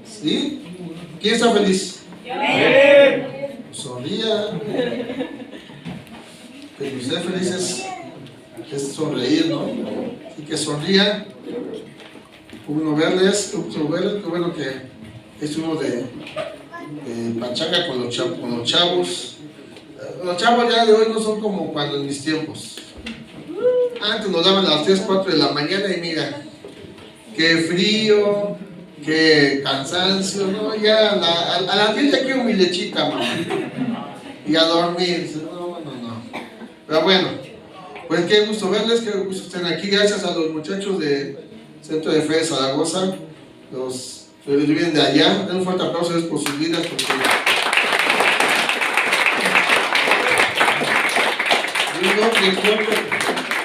¿Sí? ¿Quién está feliz? Sonría. Que nos esté felices es sonreír, ¿no? Y que sonría. Uno verles, qué bueno que es uno de pachanga con los chavos. Los chavos ya de hoy no son como cuando en mis tiempos. Antes nos daban a las 3, 4 de la mañana y mira, qué frío, qué cansancio, ¿no? Ya a las 10 ya quiero mi lechita, mamá. Y a dormir. No. Pero bueno, pues qué gusto verles, qué gusto estén aquí. Gracias a los muchachos del Centro de Fe de Zaragoza, los que vienen de allá. Den un fuerte aplauso por sus vidas, porque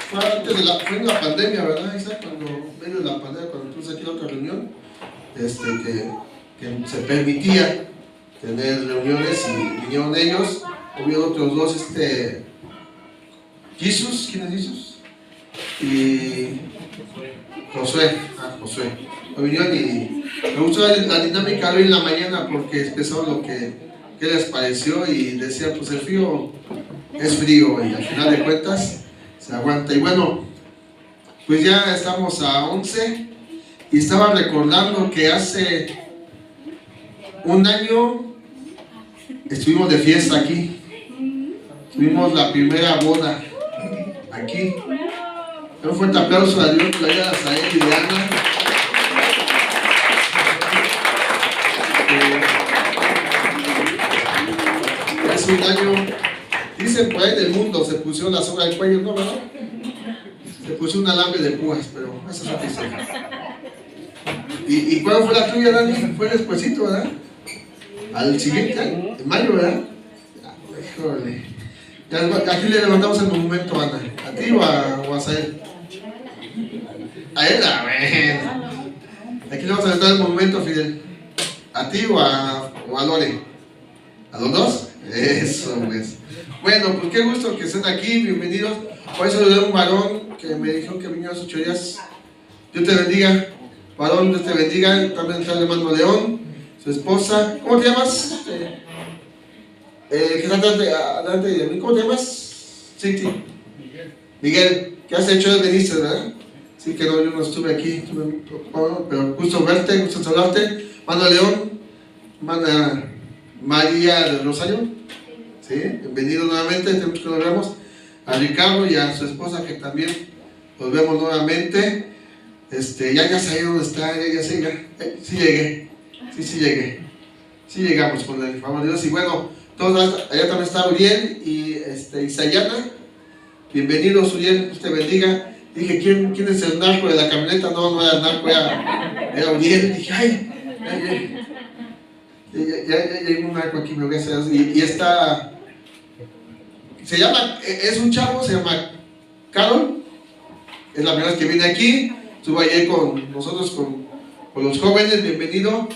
fue en la pandemia, ¿verdad, Isa? Cuando medio de la pandemia, cuando puse aquí la otra reunión, que se permitía tener reuniones y vinieron ellos. Hubo otros dos, Jesús, ¿quién es Jesús? Y Josué. Vinieron y me gustó la dinámica hoy en la mañana porque expresaron lo que les pareció y decían, pues el frío es frío y al final de cuentas se aguanta. Y bueno, pues ya estamos a 11 y estaba recordando que hace un año estuvimos de fiesta aquí. Tuvimos la primera boda aquí. Un fuerte aplauso a Dios, a Sael y Diana. Hace un año, dicen por ahí del mundo, se pusieron la soga del cuello, ¿no? ¿Verdad? Se puso un alambre de púas, pero eso es lo que hice. ¿Y cuándo fue la tuya, Dani? Fue despuesito, ¿verdad? Al siguiente año, en mayo, ¿verdad? Híjole. Aquí le levantamos el monumento, Ana. ¿A ti o a Sael? A él, bueno. Aquí le vamos a levantar el monumento, Fidel. ¿A ti o a Lore? ¿A los dos? Eso, pues. Bueno, pues qué gusto que estén aquí, bienvenidos. Hoy saludé a un varón que me dijo que vino a sus 8 días. Dios te bendiga. Varón, Dios te bendiga. También está el hermano León, su esposa. ¿Cómo te llamas? Que está adelante de mí. ¿Cómo te llamas? Sí. Miguel, ¿qué has hecho? Veniste, ¿verdad? Sí, que no, yo no estuve aquí, pero gusto verte, gusto saludarte. Mano León, Mana María del Rosario, ¿sí? Bienvenido nuevamente, tenemos que nos vemos. A Ricardo y a su esposa, que también los vemos nuevamente. Ya sé dónde está, sí llegué. Sí llegamos con el favor de Dios. Y bueno, todos, allá también está Uriel y Sayana. Bienvenidos, Uriel, Dios te bendiga. Dije, ¿quién es el narco de la camioneta? No era el narco, era Uriel. Dije, ya hay un narco aquí, me voy a hacer. Y está, se llama, es un chavo, se llama Carol. Es la primera vez que viene aquí. Estuvo ayer con nosotros, con los jóvenes. Bienvenido.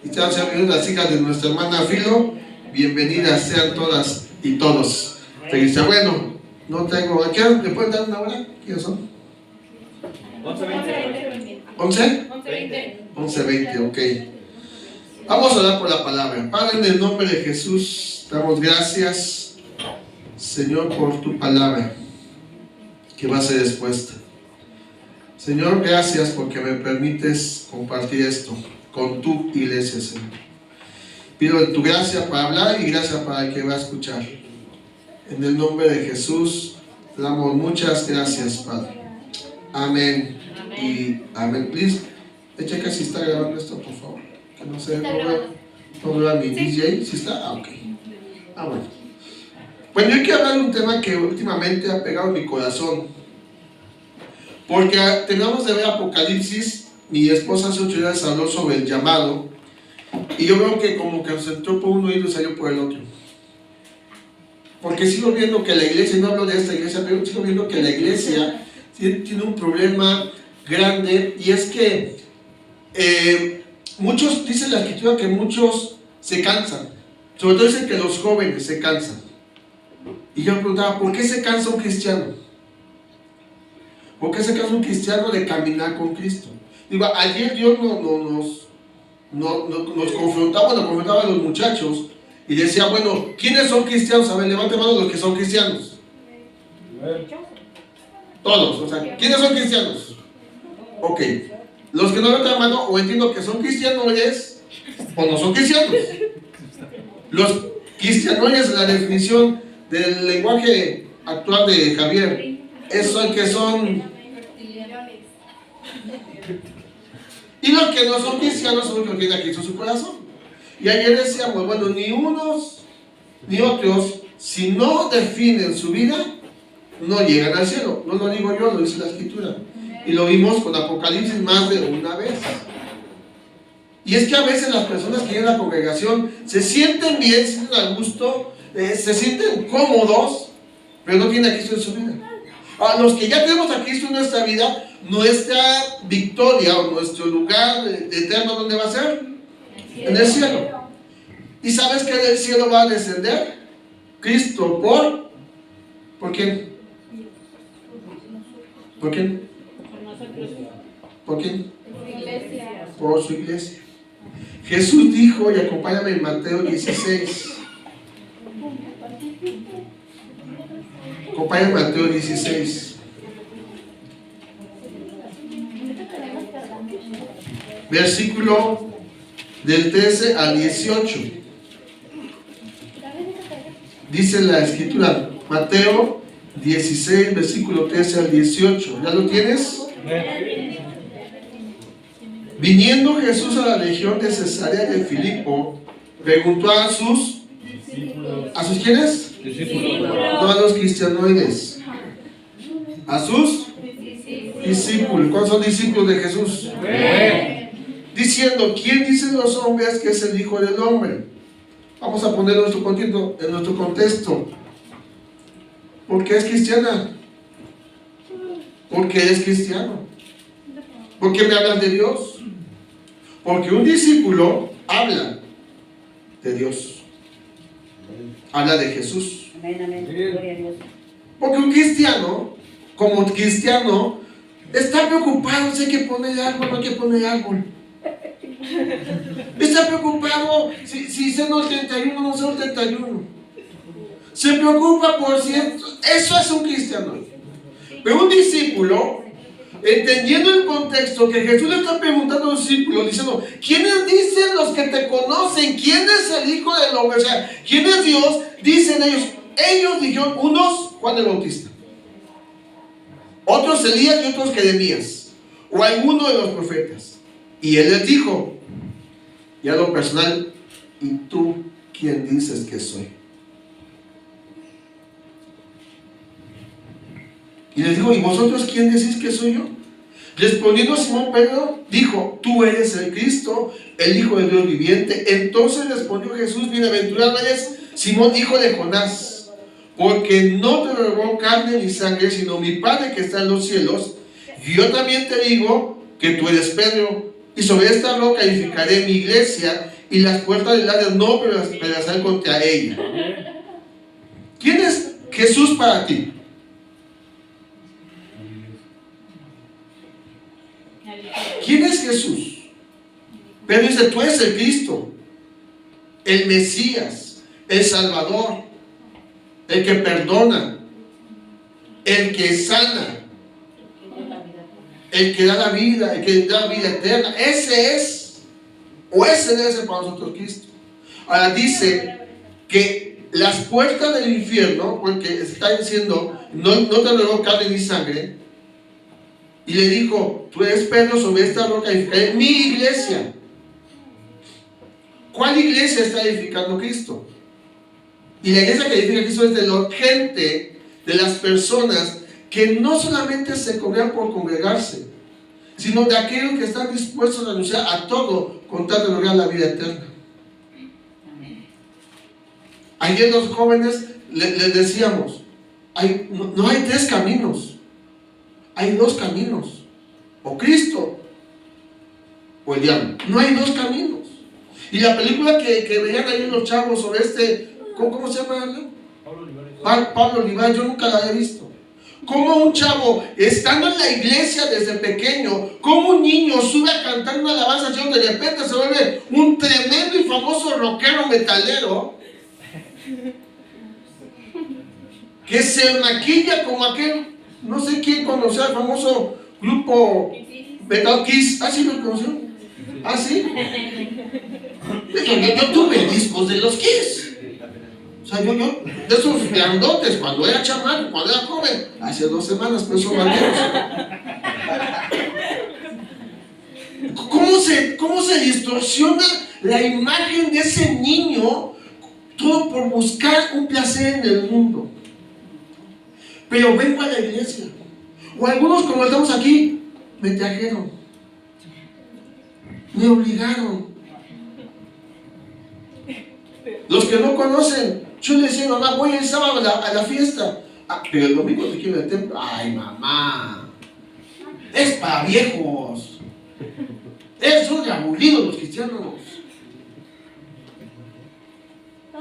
Y sean bienvenidos las hijas de nuestra hermana Filo. Bienvenidas sean todas y todos. Feliz. Bueno, no tengo. ¿A qué hora le pueden dar una hora? ¿Quiénes son? 11:20. ¿11? 11:20, ok. Vamos a orar por la palabra. Padre, en el nombre de Jesús, damos gracias, Señor, por tu palabra que va a ser expuesta. Señor, gracias porque me permites compartir esto con tu iglesia, Señor. Pido tu gracia para hablar y gracia para el que va a escuchar. En el nombre de Jesús, te damos muchas gracias, Padre. Amén. Y amén. Please, checa si está grabando esto, por favor. Que no se vea mi DJ. ¿Sí está? Ok. Bueno. Bueno, yo quiero hablar de un tema que últimamente ha pegado en mi corazón. Porque terminamos de ver Apocalipsis. Mi esposa hace 8 días habló sobre el llamado. Y yo veo que como que nos entró por un oído y salió por el otro. Porque sigo viendo que la iglesia, no hablo de esta iglesia, pero sigo viendo que la iglesia tiene un problema grande. Y es que muchos, dice la escritura que muchos se cansan. Sobre todo dicen que los jóvenes se cansan. Y yo me preguntaba, ¿por qué se cansa un cristiano? ¿Por qué se cansa un cristiano de caminar con Cristo? Digo, ayer Dios nos nos confrontaban a los muchachos y decía, bueno, ¿quiénes son cristianos? A ver, levanten mano los que son cristianos. Todos, o sea, ¿quiénes son cristianos? Ok, los que no levantan mano, o entiendo que son cristianoides o no son cristianos. Los cristianoides, la definición del lenguaje actual de Javier, es que son. Y los que no son cristianos son los que tienen a Cristo en su corazón. Y ayer decíamos, bueno, ni unos ni otros, si no definen su vida, no llegan al cielo. No lo digo yo, lo dice la Escritura. Y lo vimos con Apocalipsis más de una vez. Y es que a veces las personas que llegan a la congregación se sienten bien, se sienten a gusto, se sienten cómodos, pero no tienen a Cristo en su vida. A los que ya tenemos a Cristo en nuestra vida, nuestra victoria o nuestro lugar eterno, ¿dónde va a ser? En el cielo. ¿Y sabes que del cielo va a descender? Cristo ¿por quién? ¿Por quién? ¿Por quién? Por su iglesia. Jesús dijo, y acompáñame en Mateo 16. Acompáñame en Mateo 16. Versículo del 13 al 18. Dice la Escritura, Mateo 16, versículo 13 al 18. ¿Ya lo tienes? Viniendo Jesús a la región de Cesarea de Filipo, preguntó a sus ¿quiénes? No a los cristianoides, a sus discípulos. ¿Cuáles son discípulos de Jesús? Diciendo, ¿quién dicen los hombres que es el Hijo del Hombre? Vamos a poner en nuestro contexto. ¿Por qué es cristiana? Porque es cristiano. ¿Por qué me hablan de Dios? Porque un discípulo habla de Dios. Habla de Jesús. Porque un cristiano, como cristiano, está preocupado si hay que poner árbol o no hay que poner árbol. Está preocupado si ceno el 31 o no ceno el 31. Se preocupa por cierto. Eso es un cristiano. Pero un discípulo, entendiendo el contexto que Jesús le está preguntando a los discípulos, diciendo, ¿quiénes dicen los que te conocen? ¿Quién es el Hijo del Hombre? O sea, ¿quién es Dios? Dicen ellos. Ellos dijeron, unos Juan el Bautista, otros Elías y otros Jeremías, o alguno de los profetas. Y él les dijo, y a lo personal, ¿y tú quién dices que soy? Y les digo, ¿y vosotros quién decís que soy yo? Respondiendo Simón Pedro, dijo, tú eres el Cristo, el Hijo de Dios viviente. Entonces respondió Jesús, bienaventurado eres Simón, hijo de Jonás, porque no te robó carne ni sangre, sino mi Padre que está en los cielos. Y yo también te digo que tú eres Pedro, y sobre esta roca edificaré mi iglesia, y las puertas del Hades no prevalecerán contra ella. ¿Quién es Jesús para ti? ¿Quién es Jesús? Pedro dice, tú eres el Cristo, el Mesías, el Salvador, el que perdona, el que sana, el que da la vida, el que da la vida eterna. Ese es, o ese debe ser para nosotros Cristo. Ahora dice que las puertas del infierno, porque está diciendo, no te robó carne ni sangre, y le dijo, tú eres Pedro, sobre esta roca edificaré mi iglesia. ¿Cuál iglesia está edificando Cristo? Y la iglesia que edifica Cristo es de la gente, de las personas que no solamente se congregan por congregarse, sino de aquellos que están dispuestos a renunciar a todo con tal de lograr la vida eterna. Ayer los jóvenes les decíamos, no hay tres caminos, hay dos caminos, o Cristo o el diablo. No hay dos caminos. Y la película que veían ahí los chavos sobre ¿cómo se llama? Pablo Olivares, yo nunca la he visto. Cómo un chavo, estando en la iglesia desde pequeño, cómo un niño sube a cantar una alabanza al Señor, de repente se vuelve un tremendo y famoso rockero metalero, que se maquilla como aquel, no sé quién conocía, el famoso grupo Metal Kiss. ¿Ah, sí lo conoció? ¿Ah, sí? Yo tuve discos de los Kiss. O sea, yo, de esos grandotes, cuando era chamaco, cuando era joven, hace 2 semanas, pues son banderos. ¿Cómo se distorsiona la imagen de ese niño? Todo por buscar un placer en el mundo. Pero vengo a la iglesia. O algunos, como estamos aquí, me trajeron, me obligaron. Los que no conocen, yo le decía, mamá, voy el sábado a la fiesta. Ah, pero el domingo te quiero ir al templo. Ay, mamá, es para viejos. Son de aburridos los cristianos.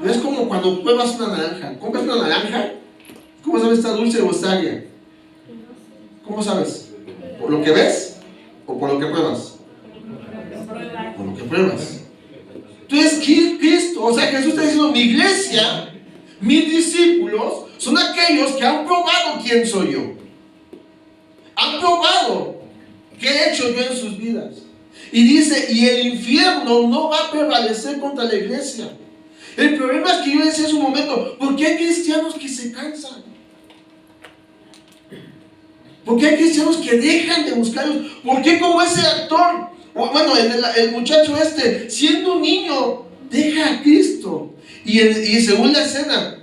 Es como cuando pruebas una naranja. Compras una naranja, ¿cómo sabes si está dulce o está agria? ¿Cómo sabes? ¿Por lo que ves o por lo que pruebas? Por lo que pruebas. Entonces, Cristo, o sea, Jesús está diciendo, mi iglesia, mis discípulos, son aquellos que han probado quién soy yo. Han probado qué he hecho yo en sus vidas. Y dice, y el infierno no va a prevalecer contra la iglesia. El problema es que yo decía en un momento, ¿por qué hay cristianos que se cansan? ¿Por qué hay cristianos que dejan de buscarlos? ¿Por qué como ese actor, bueno, el muchacho siendo un niño, deja a Cristo? Y según la escena,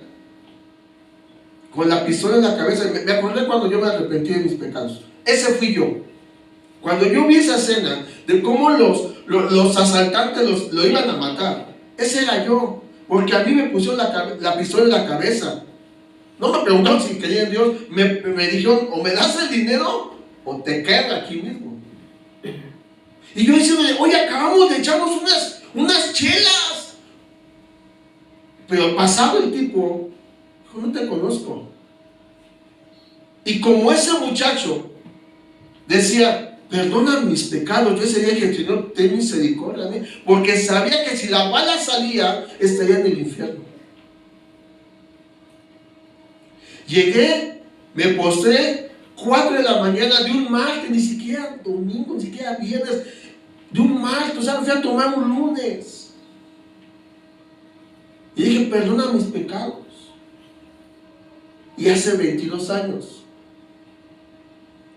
con la pistola en la cabeza, me acordé cuando yo me arrepentí de mis pecados. Ese fui yo. Cuando yo vi esa escena de cómo los asaltantes lo iban a matar, ese era yo. Porque a mí me pusieron la pistola en la cabeza. No me preguntaron si creía en Dios. Me dijeron, o me das el dinero o te quedas aquí mismo. Y yo diciéndole, oye, acabamos de echarnos unas chelas. Pero pasado el tipo, dijo, no te conozco. Y como ese muchacho decía, perdona mis pecados, yo ese día dije, Señor, ten misericordia de mí, porque sabía que si la bala salía, estaría en el infierno. Llegué, me postré 4 de la mañana de un martes, ni siquiera domingo, ni siquiera viernes, de un martes, o sea, me fui a tomar un lunes. Y dije, perdona mis pecados. Y hace 22 años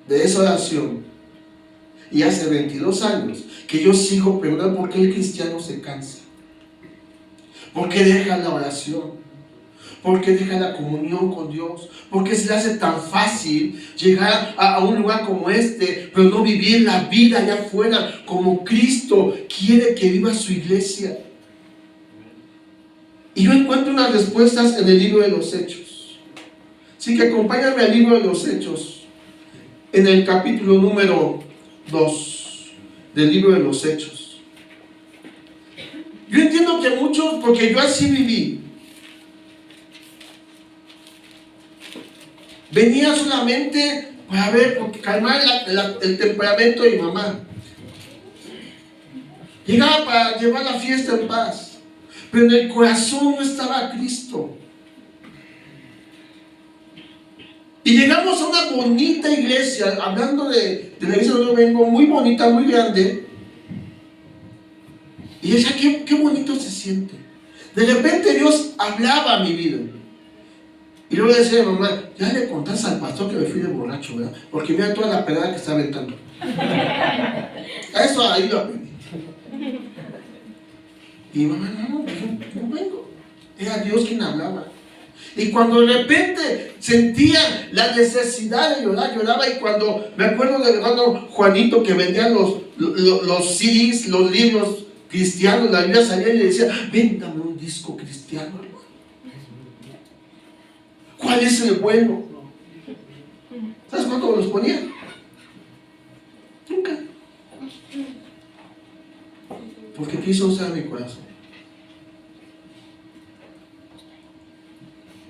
de esa oración, y hace 22 años que yo sigo preguntando por qué el cristiano se cansa, por qué deja la oración, por qué deja la comunión con Dios, por qué se le hace tan fácil llegar a un lugar como este, pero no vivir la vida allá afuera como Cristo quiere que viva su iglesia. Y yo encuentro unas respuestas en el libro de los Hechos. Así que acompáñame al libro de los Hechos, en el capítulo número 2 del libro de los Hechos. Yo entiendo que muchos, porque yo así viví, venía solamente para ver, porque calmar el temperamento de mi mamá. Llegaba para llevar la fiesta en paz, pero en el corazón no estaba Cristo. Y llegamos a una bonita iglesia, hablando de la iglesia donde yo vengo, muy bonita, muy grande. Y decía, qué bonito se siente. De repente Dios hablaba a mi vida. Y luego decía a mi mamá, ya le contaste al pastor que me fui de borracho, ¿verdad? Porque mira toda la pedada que está aventando. A eso ahí lo aprendí. Y mi mamá, no vengo. Era Dios quien hablaba. Y cuando de repente sentía la necesidad de llorar, lloraba. Y cuando me acuerdo del hermano Juanito que vendía los CDs, los libros cristianos, la Biblia, salía y le decía, véndame un disco cristiano, hermano. ¿Cuál es el bueno? ¿Sabes cuánto los ponía? Nunca. Porque quiso usar mi corazón.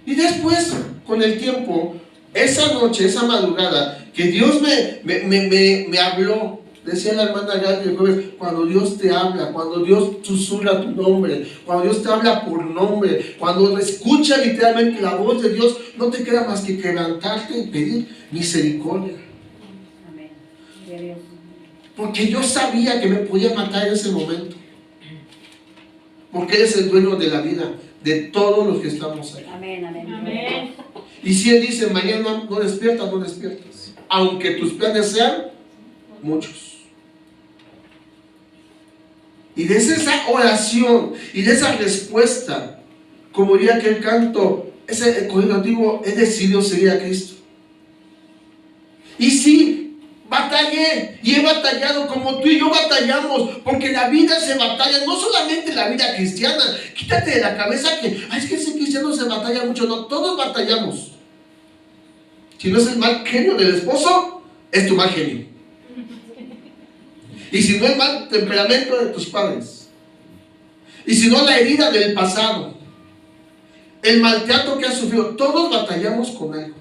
Y después, con el tiempo, esa noche, esa madrugada, que Dios me habló. Decía la hermana Gaby el jueves, cuando Dios te habla, cuando Dios susurra tu nombre, cuando Dios te habla por nombre, cuando escucha literalmente la voz de Dios, no te queda más que quebrantarte y pedir misericordia. Porque yo sabía que me podía matar en ese momento. Porque Él es el dueño de la vida, de todos los que estamos ahí. Amén, amén, amén. Y si Él dice, mañana no despiertas, no despiertas. Aunque tus planes sean muchos. Y de esa oración y de esa respuesta, como diría aquel canto, ese corrido antiguo, he decidido seguir a Cristo. Y sí, batallé y he batallado como tú y yo batallamos, porque la vida se batalla, no solamente la vida cristiana. Quítate de la cabeza que, es que ese cristiano se batalla mucho. No, todos batallamos. Si no es el mal genio del esposo, es tu mal genio. Y si no el mal temperamento de tus padres, y si no la herida del pasado, el maltrato que has sufrido, todos batallamos con algo.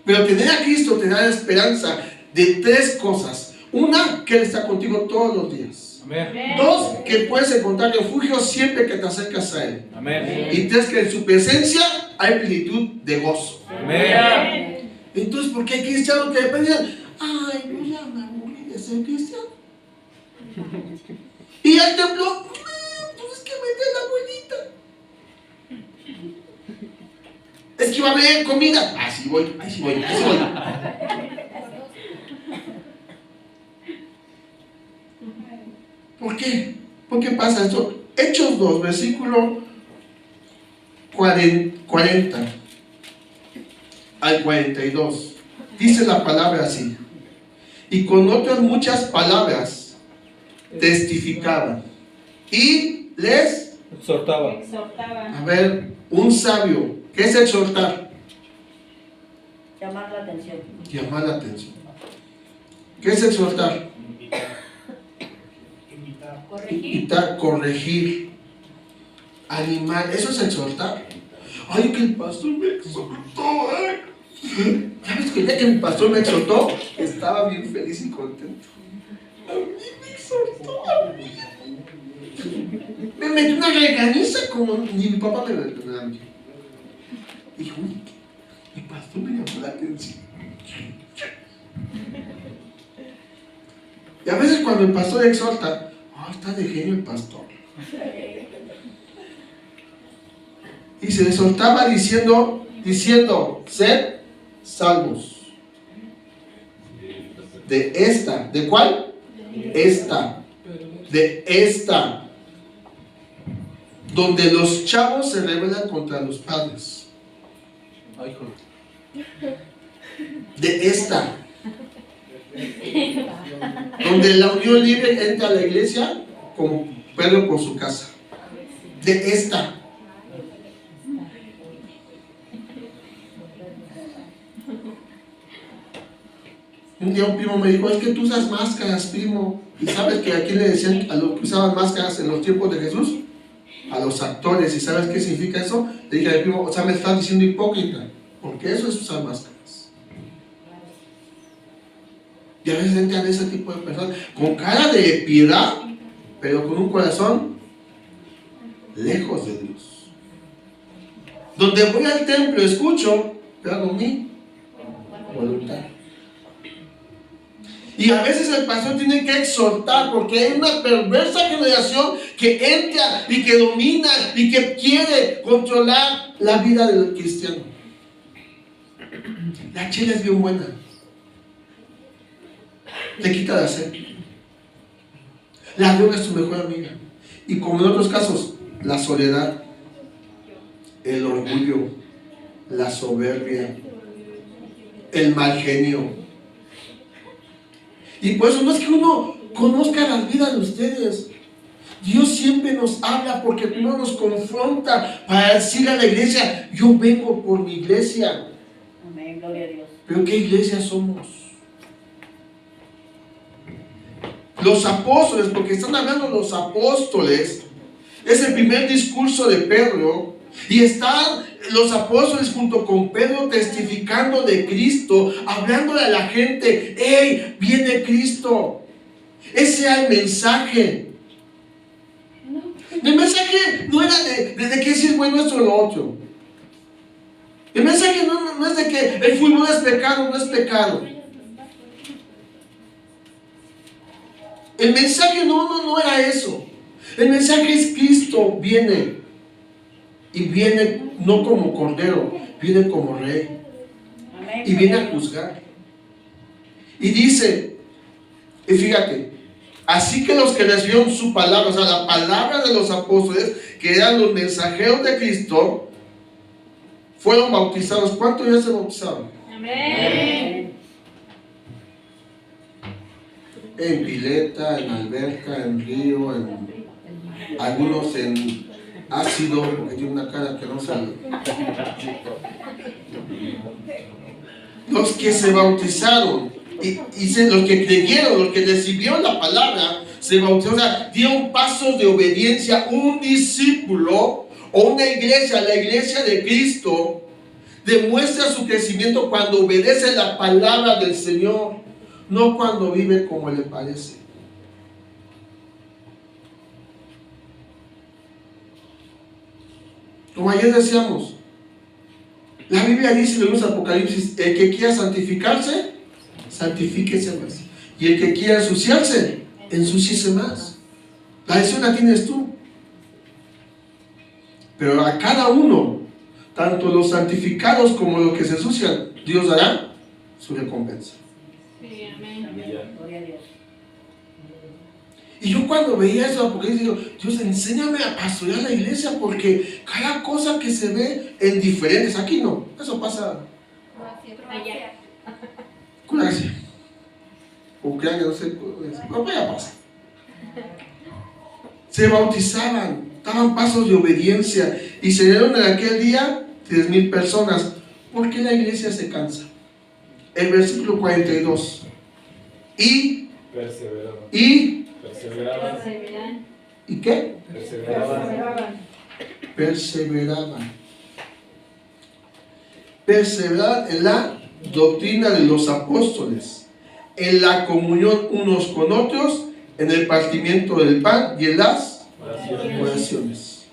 Pero tener a Cristo te da la esperanza de tres cosas. Una, que Él está contigo todos los días. Amén. Dos, que puedes encontrar refugio siempre que te acercas a Él. Amén. Y tres, que en su presencia hay plenitud de gozo. Amén. Entonces, ¿por qué hay cristianos que piensan, ay, no, ya me aburrí de ser cristiano? Y al templo, pues es que mete la abuelita. Es que va a haber comida. Ah, sí voy, ahí sí voy, ahí sí voy. ¿Por qué? ¿Por qué pasa esto? Hechos 2, versículo 40 al 42. Dice la palabra así. Y con otras muchas palabras testificaban. Y les exhortaba. A ver, un sabio, ¿qué es exhortar? Llamar la atención. Llamar la atención. ¿Qué es exhortar? Invitar, corregir, animar. Eso es exhortar. Ay, que el pastor me exhortó. ¿Sabes que el día que mi pastor me exhortó, estaba bien feliz y contento? A mí me exhortó. Me metió una reganiza como ni mi papá me la metió. Dijo, mi pastor me llamó la atención. Y a veces cuando el pastor exhorta, está de genio el pastor. Y se exhortaba diciendo, sed salvos. De esta, ¿de cuál? Esta. De esta. Donde los chavos se rebelan contra los padres. De esta. Donde la unión libre entra a la iglesia como perro por su casa. De esta. Un día un primo me dijo, es que tú usas máscaras, primo. ¿Y sabes que aquí le decían a los que usaban máscaras en los tiempos de Jesús? A los actores. ¿Y sabes qué significa eso? Le dije al primo, o sea, me estás diciendo hipócrita. Porque eso es usar máscaras. Y a veces entran ese tipo de personas con cara de piedad, pero con un corazón lejos de Dios. Donde voy al templo, escucho, pero hago mi voluntad. Y a veces el pastor tiene que exhortar, porque hay una perversa generación que entra y que domina y que quiere controlar la vida del cristiano. La chela es bien buena. Te quita la sed. La droga es tu mejor amiga. Y como en otros casos, la soledad, el orgullo, la soberbia, el mal genio. Y por eso no es que uno conozca las vidas de ustedes. Dios siempre nos habla porque primero nos confronta para decir a la iglesia, yo vengo por mi iglesia. Amén, gloria a Dios. Pero ¿qué iglesia somos? Los apóstoles, porque están hablando los apóstoles, es el primer discurso de Pedro, Y están los apóstoles junto con Pedro testificando de Cristo, hablándole a la gente: ¡hey, viene Cristo! Ese era el mensaje. El mensaje no era de que si es bueno esto o lo otro. El mensaje no es de que el fútbol es pecado, no es pecado. El mensaje no era eso. El mensaje es: Cristo viene. Y viene no como cordero, viene como rey. Y viene a juzgar. Y dice, y fíjate, así que los que recibieron su palabra, o sea, la palabra de los apóstoles, que eran los mensajeros de Cristo, fueron bautizados. ¿Cuántos ya se bautizaron? Amén. En pileta, en alberca, en río, algunos en ácido, porque tiene una cara que no sale. Los que se bautizaron y los que creyeron, los que recibieron la palabra, se bautizaron, o sea, dieron pasos de obediencia. Un discípulo o una iglesia, la iglesia de Cristo, demuestra su crecimiento cuando obedece la palabra del Señor, no cuando vive como le parece. Como ayer decíamos, la Biblia dice en los Apocalipsis: el que quiera santificarse, santifíquese más. Y el que quiera ensuciarse, ensúciese más. La decisión la tienes tú. Pero a cada uno, tanto los santificados como los que se ensucian, Dios dará su recompensa. Sí, amén. Gloria a Dios. Y yo cuando veía eso, porque digo: Dios, enséñame a pastorear la iglesia, porque cada cosa que se ve en diferentes, aquí no, eso pasa Allá. con gracia. Ucrania, no sé, no voy a pasar. Se bautizaban, daban pasos de obediencia y se dieron en aquel día 3,000 personas. ¿Por qué la iglesia se cansa? El versículo 42. Perseveraban. ¿Y qué? Perseveraban. Perseveraban en la doctrina de los apóstoles, en la comunión unos con otros, en el partimiento del pan y en las oraciones.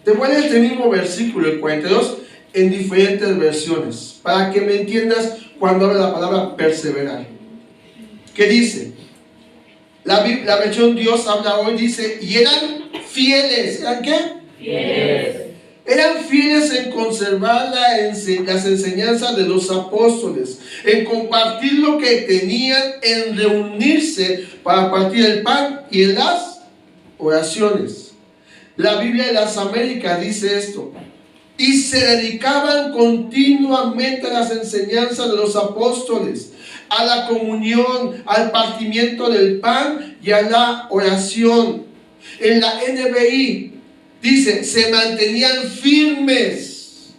Te voy a leer este mismo versículo, el 42, en diferentes versiones, para que me entiendas cuando habla la palabra perseverar. ¿Qué dice? La versión Dios habla hoy dice: y eran fieles. ¿Eran qué? Fieles. Eran fieles en conservar las enseñanzas de los apóstoles, en compartir lo que tenían, en reunirse para partir el pan y en las oraciones. La Biblia de las Américas dice esto: y se dedicaban continuamente a las enseñanzas de los apóstoles, a la comunión, al partimiento del pan y a la oración. En la NBI dice: se mantenían firmes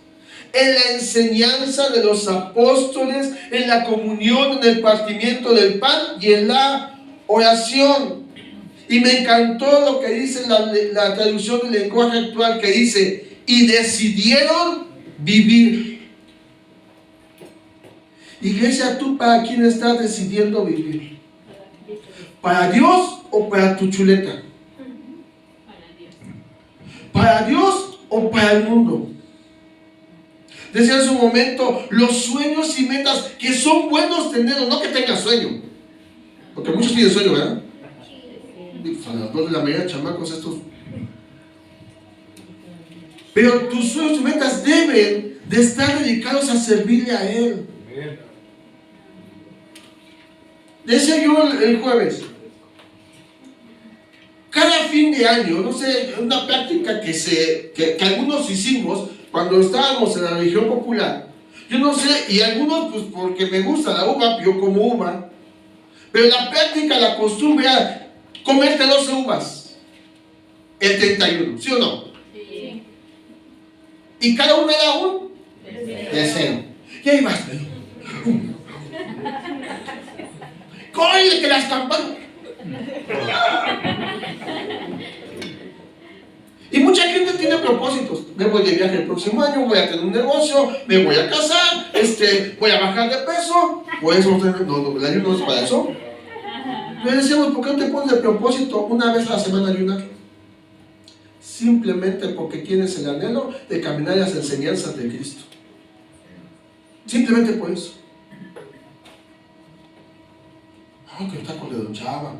en la enseñanza de los apóstoles, en la comunión, en el partimiento del pan y en la oración. Y me encantó lo que dice la traducción del lenguaje actual, que dice: y decidieron vivir. Iglesia, ¿tú para quién estás decidiendo vivir? ¿Para Dios o para tu chuleta? ¿Para Dios o para el mundo? Decía en su momento: los sueños y metas que son buenos tenerlos, no que tengas sueño, porque muchos tienen sueño, ¿verdad? A las 2 de la mañana, chamacos estos. Pero tus sueños y metas deben de estar dedicados a servirle a Él. Decía yo el jueves, cada fin de año, no sé, una práctica que algunos hicimos cuando estábamos en la religión popular. Yo no sé, y algunos pues porque me gusta la uva, yo como uva, pero la práctica, la costumbre era comerte 12 uvas el 31, ¿sí o no? Sí. Y cada una era un deseo. Y ahí vas, ¡córrele que las campanas! Y muchas Mucha gente tiene propósitos. Me voy de viaje el próximo año, voy a tener un negocio, me voy a casar, voy a bajar de peso. Por eso, no, el ayuno no es para eso. Le decíamos, ¿por qué no te pones de propósito una vez a la semana ayunar? Simplemente porque tienes el anhelo de caminar en las enseñanzas de Cristo. Simplemente por eso. Que está con Don Chava.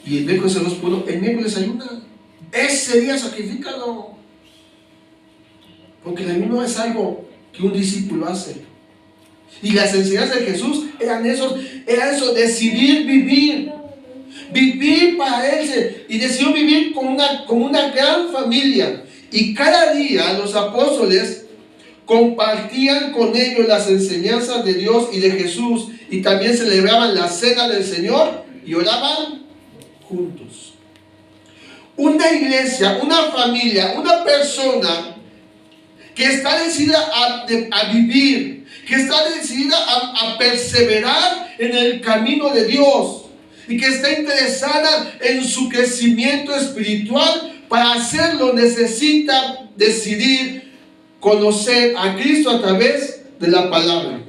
Y el miércoles se los pudo, el miércoles ayuna. Ese día sacrifícalo. Porque el ayuno es algo que un discípulo hace. Y las enseñanzas de Jesús eran eso, decidir vivir. Vivir para Él. Y decidió vivir con una gran familia. Y cada día los apóstoles compartían con ellos las enseñanzas de Dios y de Jesús, y también celebraban la cena del Señor y oraban juntos. Una iglesia, una familia, una persona que está decidida a vivir, que está decidida a perseverar en el camino de Dios y que está interesada en su crecimiento espiritual, para hacerlo necesita decidir conocer a Cristo a través de la palabra.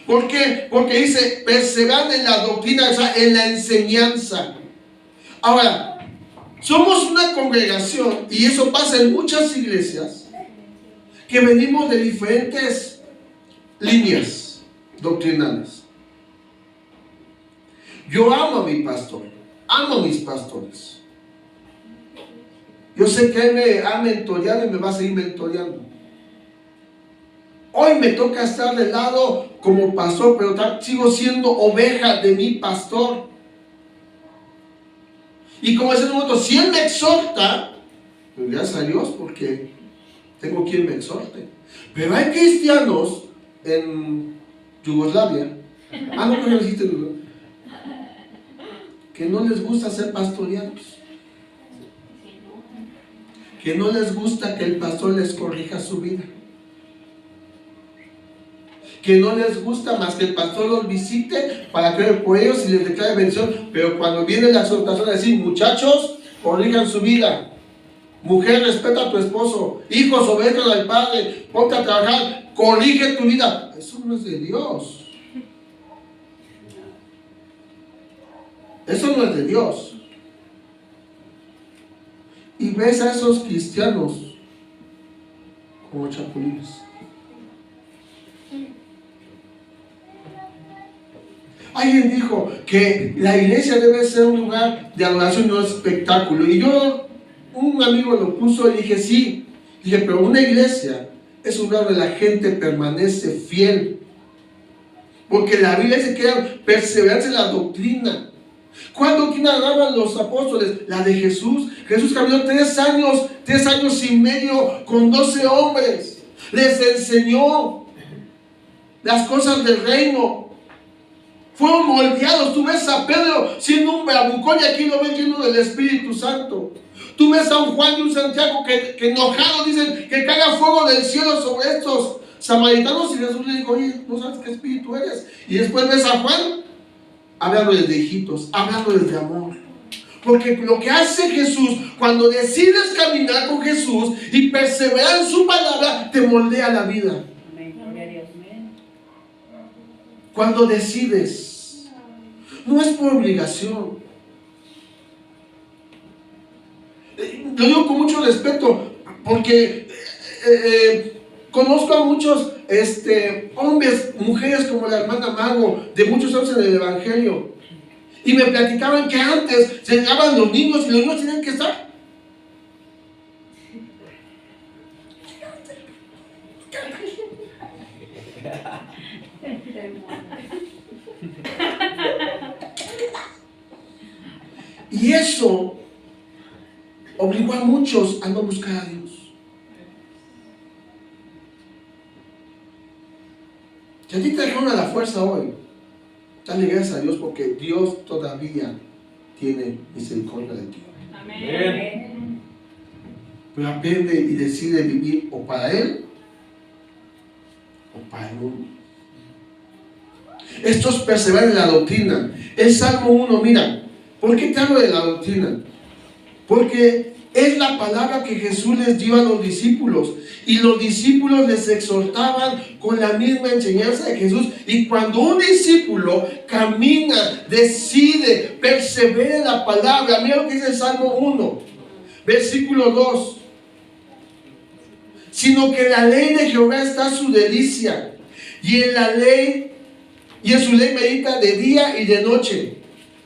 ¿Por qué? Porque dice, perseverar en la doctrina, o sea, en la enseñanza. Ahora, somos una congregación, y eso pasa en muchas iglesias, que venimos de diferentes líneas doctrinales. Yo amo a mi pastor, amo a mis pastores. Yo sé que Él me ha mentoreado y me va a seguir mentoreando. Hoy me toca estar de lado como pastor, pero sigo siendo oveja de mi pastor. Y como es el momento, si Él me exhorta, pues gracias a Dios, porque tengo quien me exhorte. Pero hay cristianos en Yugoslavia, no existe, que no les gusta ser pastoreados. Que no les gusta que el pastor les corrija su vida. Que no les gusta más que el pastor los visite para creer por ellos y les declare bendición. Pero cuando viene la exhortación a decir, muchachos, corrijan su vida. Mujer, respeta a tu esposo. Hijos, obedezcan al padre. Ponte a trabajar. Corrige tu vida. Eso no es de Dios. Eso no es de Dios. Y ves a esos cristianos como chapulines. Alguien dijo que la iglesia debe ser un lugar de adoración y no espectáculo. Y un amigo lo puso y dije, sí. Dije, pero una iglesia es un lugar donde la gente permanece fiel. Porque la Biblia dice que era perseverancia en la doctrina. ¿Cuál doctrina daban los apóstoles? La de Jesús. Jesús caminó 3 años y medio con 12 hombres. Les enseñó las cosas del reino. Fueron moldeados. Tú ves a Pedro siendo un bravucón y aquí lo ves lleno del Espíritu Santo. Tú ves a un Juan y un Santiago que enojados dicen que caiga fuego del cielo sobre estos samaritanos, y Jesús le dijo, oye, ¿no sabes qué espíritu eres? Y después ves a Juan hablándoles de hijitos, hablándoles de amor. Porque lo que hace Jesús, cuando decides caminar con Jesús y perseverar en su palabra, te moldea la vida. Cuando decides, no es por obligación. Lo digo con mucho respeto, porque conozco a muchos hombres, mujeres como la hermana Mago, de muchos años en el Evangelio, y me platicaban que antes se llegaban los niños y los niños tenían que estar. Y eso obligó a muchos a no buscar a Dios. Si a ti te dejaron a la fuerza hoy, dale gracias a Dios, porque Dios todavía tiene misericordia de ti. Amén. Pero aprende y decide vivir o para Él o para el mundo. Estos perseveran en la doctrina. El Salmo 1, mira, ¿por qué te hablo de la doctrina? Porque Es la palabra que Jesús les dio a los discípulos. Y los discípulos les exhortaban con la misma enseñanza de Jesús. Y cuando un discípulo camina, decide, persevera en la palabra, mira lo que dice el Salmo 1, versículo 2. Sino que en la ley de Jehová está su delicia, y en la ley, y en su ley medita de día y de noche.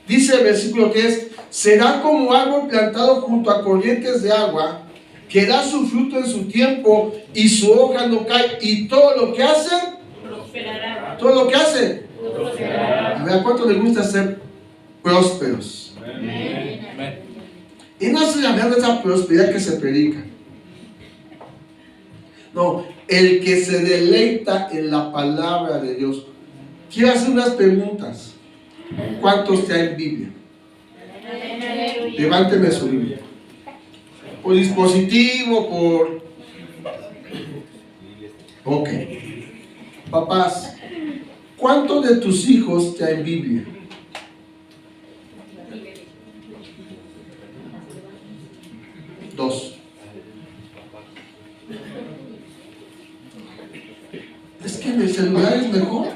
Dice el versículo 3: será como árbol plantado junto a corrientes de agua, que da su fruto en su tiempo, y su hoja no cae, y todo lo que hace, prosperará. Todo lo que hace, prosperará. A ver, ¿a cuánto les gusta ser prósperos? Amén. Y no se llama de esa prosperidad que se predica. No, el que se deleita en la palabra de Dios. Quiero hacer unas preguntas. ¿Cuántos traen Biblia? Levánteme su Biblia. Por dispositivo, por... Ok. Papás, ¿cuántos de tus hijos traen Biblia? Dos. Es que en el celular es mejor.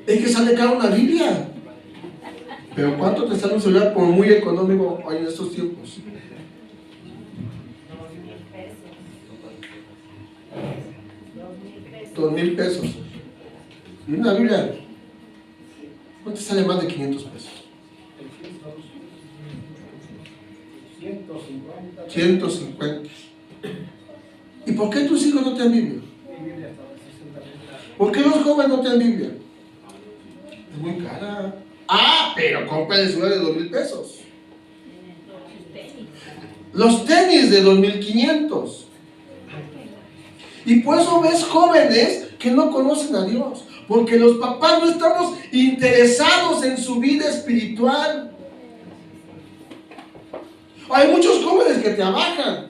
Es que sale cara una Biblia. Pero ¿cuánto te sale un celular por muy económico hoy en estos tiempos? $2,000. Y una Biblia, ¿no te sale más de $500? 150. ¿Y por qué tus hijos no tienen Biblia? ¿Por qué los jóvenes no tienen Biblia? Es muy cara. Ah, pero compra el celular de $2,000. Los tenis de 2,500. Y por eso ves jóvenes que no conocen a Dios, porque los papás no estamos interesados en su vida espiritual. Hay muchos jóvenes que trabajan.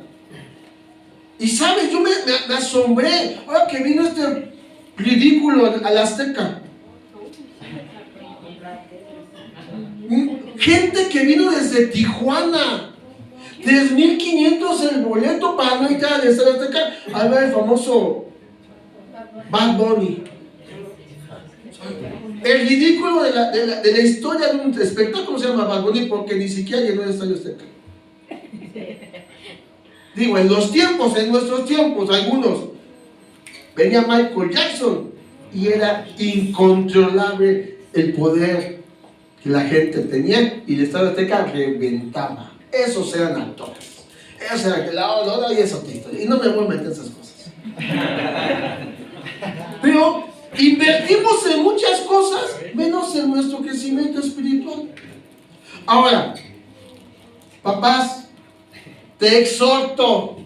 Y sabes, yo me asombré ahora que vino este ridículo al Azteca. Gente que vino desde Tijuana, 3,500 el boleto para no entrar al Estadio Azteca a ver el famoso Bad Bunny. El ridículo de la historia de un espectáculo se llama Bad Bunny porque ni siquiera llenó el Estadio Azteca. Digo, en nuestros tiempos, algunos, venía Michael Jackson y era incontrolable el poder que la gente tenía y el Estadio Azteca reventaba. Esos eran actores. Esos eran que la y esa otra historia. Y no me voy a meter en esas cosas. Pero invertimos en muchas cosas, menos en nuestro crecimiento espiritual. Ahora, papás, te exhorto.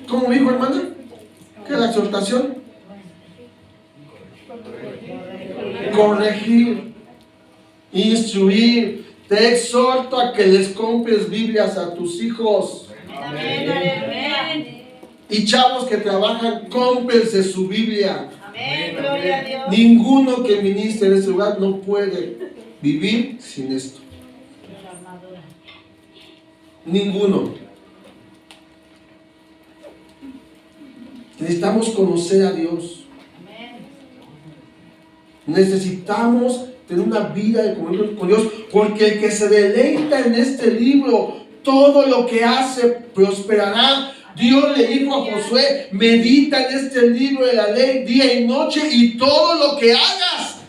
¿Cómo me dijo, hermana? ¿Qué es la exhortación? Corregir, instruir. Te exhorto a que les compres Biblias a tus hijos. Amén. Y chavos que trabajan, cómprense su Biblia. Amén. Gloria a Dios. Ninguno que ministre en este lugar no puede vivir sin esto. Ninguno. Necesitamos conocer a Dios. Necesitamos tener una vida de comunión con Dios, porque el que se deleita en este libro, todo lo que hace prosperará. Dios le dijo a Josué: medita en este libro de la ley día y noche, y todo lo que hagas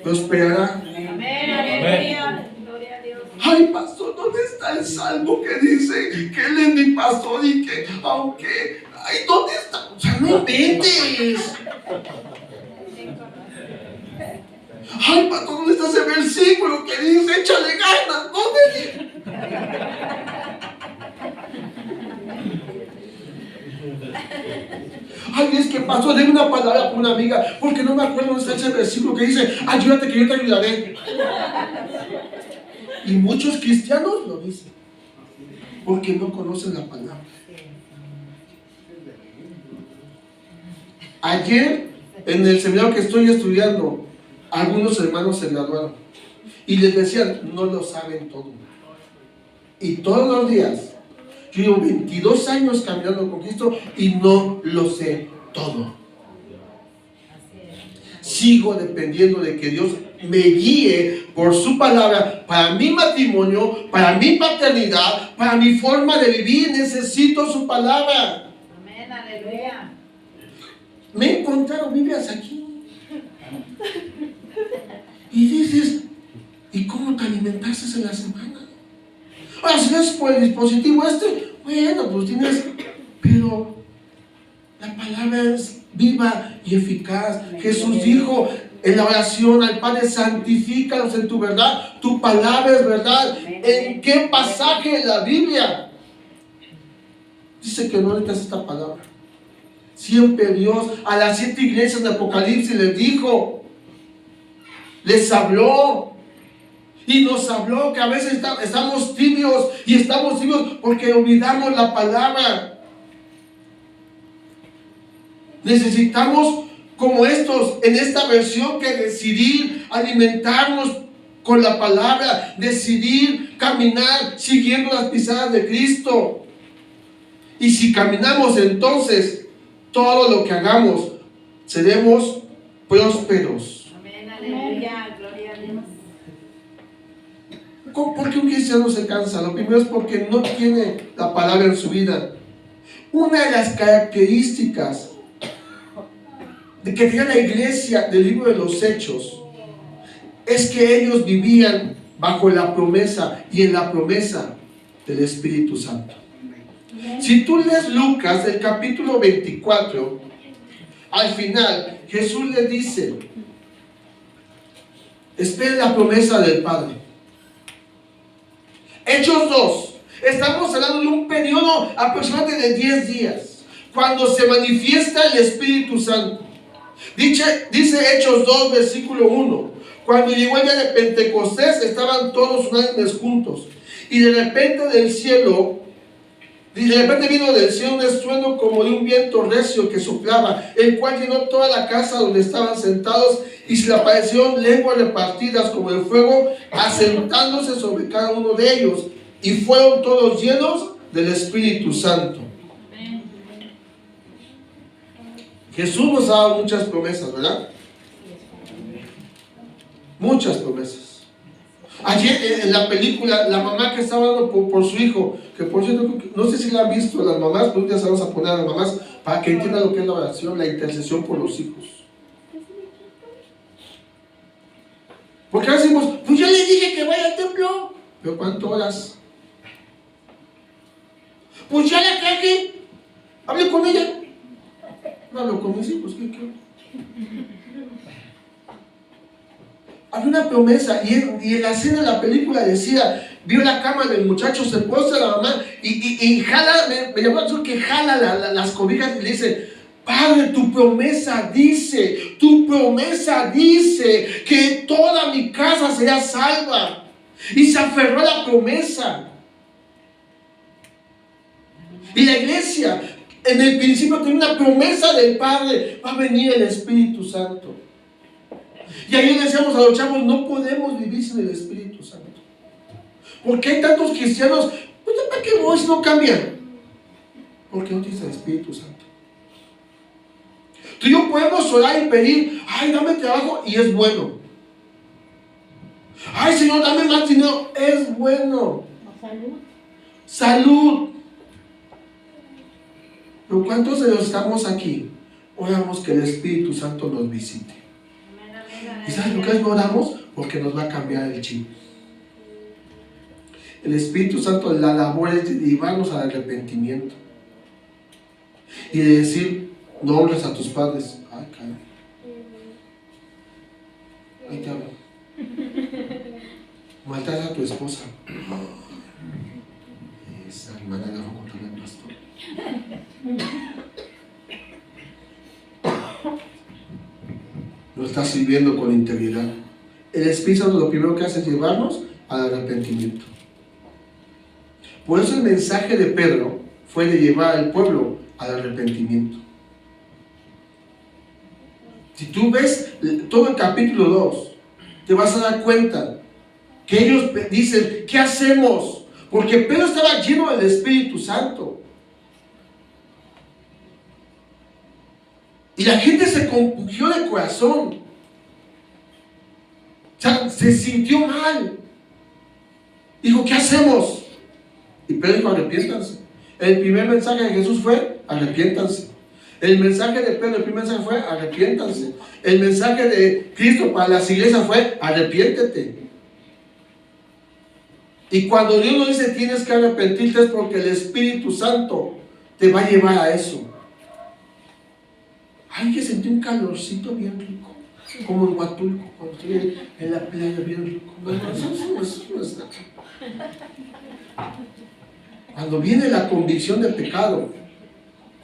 prosperará. Amén. Amén. Ay, pastor, ¿dónde está el salmo que dice que él es mi pastor y que aunque... Ay, ¿dónde está? O sea, no inventes. Ay, pastor, ¿dónde está ese versículo que dice échale ganas? ¿Dónde? Ay, es que pastor, déme una palabra por una amiga, porque no me acuerdo dónde está ese versículo que dice ayúdate que yo te ayudaré. Y muchos cristianos lo dicen porque no conocen la palabra. Ayer, en el seminario que estoy estudiando, algunos hermanos se graduaron Y les decían, no lo saben todo. Y todos los días, yo llevo 22 años caminando con Cristo y no lo sé todo. Sigo dependiendo de que Dios me guíe por su palabra para mi matrimonio, para mi paternidad, para mi forma de vivir. Necesito su palabra. Amén, aleluya. Me he encontrado Biblias aquí. Y dices, ¿y cómo te alimentaste en la semana? Ahora, si es por el dispositivo bueno, pues tienes, pero la palabra es viva y eficaz. Jesús dijo en la oración al Padre, santifícalos en tu verdad, tu palabra es verdad. ¿En qué pasaje de la Biblia dice que no necesitas esta palabra? Siempre Dios a las 7 iglesias de Apocalipsis les dijo, les habló. Y nos habló que a veces estamos tibios, y estamos tibios porque olvidamos la palabra. Necesitamos, como estos, en esta versión, que decidir alimentarnos con la palabra, decidir caminar siguiendo las pisadas de Cristo. Y si caminamos, entonces todo lo que hagamos seremos prósperos. Amén, aleluya, gloria a Dios. ¿Por qué un cristiano se cansa? Lo primero es porque no tiene la palabra en su vida. Una de las características de que tenía la iglesia del libro de los Hechos es que ellos vivían bajo la promesa y en la promesa del Espíritu Santo. Si tú lees Lucas, el capítulo 24, al final Jesús les dice, esperen la promesa del Padre. Hechos 2, estamos hablando de un periodo aproximadamente de 10 días, cuando se manifiesta el Espíritu Santo. Dice Hechos 2, versículo 1, cuando llegó el día de Pentecostés, estaban todos unánimes juntos, y de repente vino del cielo un estruendo como de un viento recio que soplaba, el cual llenó toda la casa donde estaban sentados, y se le aparecieron lenguas repartidas como de fuego, asentándose sobre cada uno de ellos, y fueron todos llenos del Espíritu Santo. Jesús nos ha dado muchas promesas, ¿verdad? Muchas promesas. Ayer en la película, la mamá que estaba orando por su hijo, que por cierto, no sé si la han visto las mamás, pero ya se vamos a poner a las mamás para que entiendan lo que es la oración, la intercesión por los hijos. Porque ahora decimos, pues ya le dije que vaya al templo, pero ¿cuántas horas? Pues ya la traje, hable con ella. No hablo con mis hijos, ¿qué? Había una promesa, y en la escena de la película decía, vio la cama del muchacho, se postra la mamá y jala, me llamó la atención que jala las cobijas y le dice, Padre, tu promesa dice que toda mi casa será salva. Y se aferró a la promesa. Y la iglesia, en el principio, tenía una promesa del Padre, va a venir el Espíritu Santo. Y ahí decíamos a los chavos, no podemos vivir sin el Espíritu Santo. Porque hay tantos cristianos, pues ¿para qué voy si no cambian? Porque no tienes el Espíritu Santo. Tú y yo podemos orar y pedir, ay, dame trabajo, y es bueno. Ay, Señor, dame más dinero, es bueno. Salud. Pero ¿cuántos de los estamos aquí? Oramos que el Espíritu Santo nos visite. ¿Y sabes por qué no oramos? Porque nos va a cambiar el chip. El Espíritu Santo, la labor es de llevarnos al arrepentimiento. Y de decir, no honres a tus padres. Ay, caray. Ahí te hablo. Maltratas a tu esposa. Esa hermana la va a contar al pastor. No estás sirviendo con integridad. El Espíritu Santo lo primero que hace es llevarnos al arrepentimiento. Por eso el mensaje de Pedro fue de llevar al pueblo al arrepentimiento. Si tú ves todo el capítulo 2, te vas a dar cuenta que ellos dicen, ¿qué hacemos? Porque Pedro estaba lleno del Espíritu Santo. Y la gente se compungió de corazón. O sea, se sintió mal. Dijo, ¿qué hacemos? Y Pedro dijo, arrepiéntanse. El primer mensaje de Jesús fue, arrepiéntanse. El mensaje de Pedro, el primer mensaje fue, arrepiéntanse. El mensaje de Cristo para las iglesias fue, arrepiéntete. Y cuando Dios nos dice, tienes que arrepentirte, es porque el Espíritu Santo te va a llevar a eso. Hay que sentir un calorcito bien rico, como en Huatulco, cuando estoy en la playa bien rico. Eso no es nada. Cuando viene la convicción de pecado,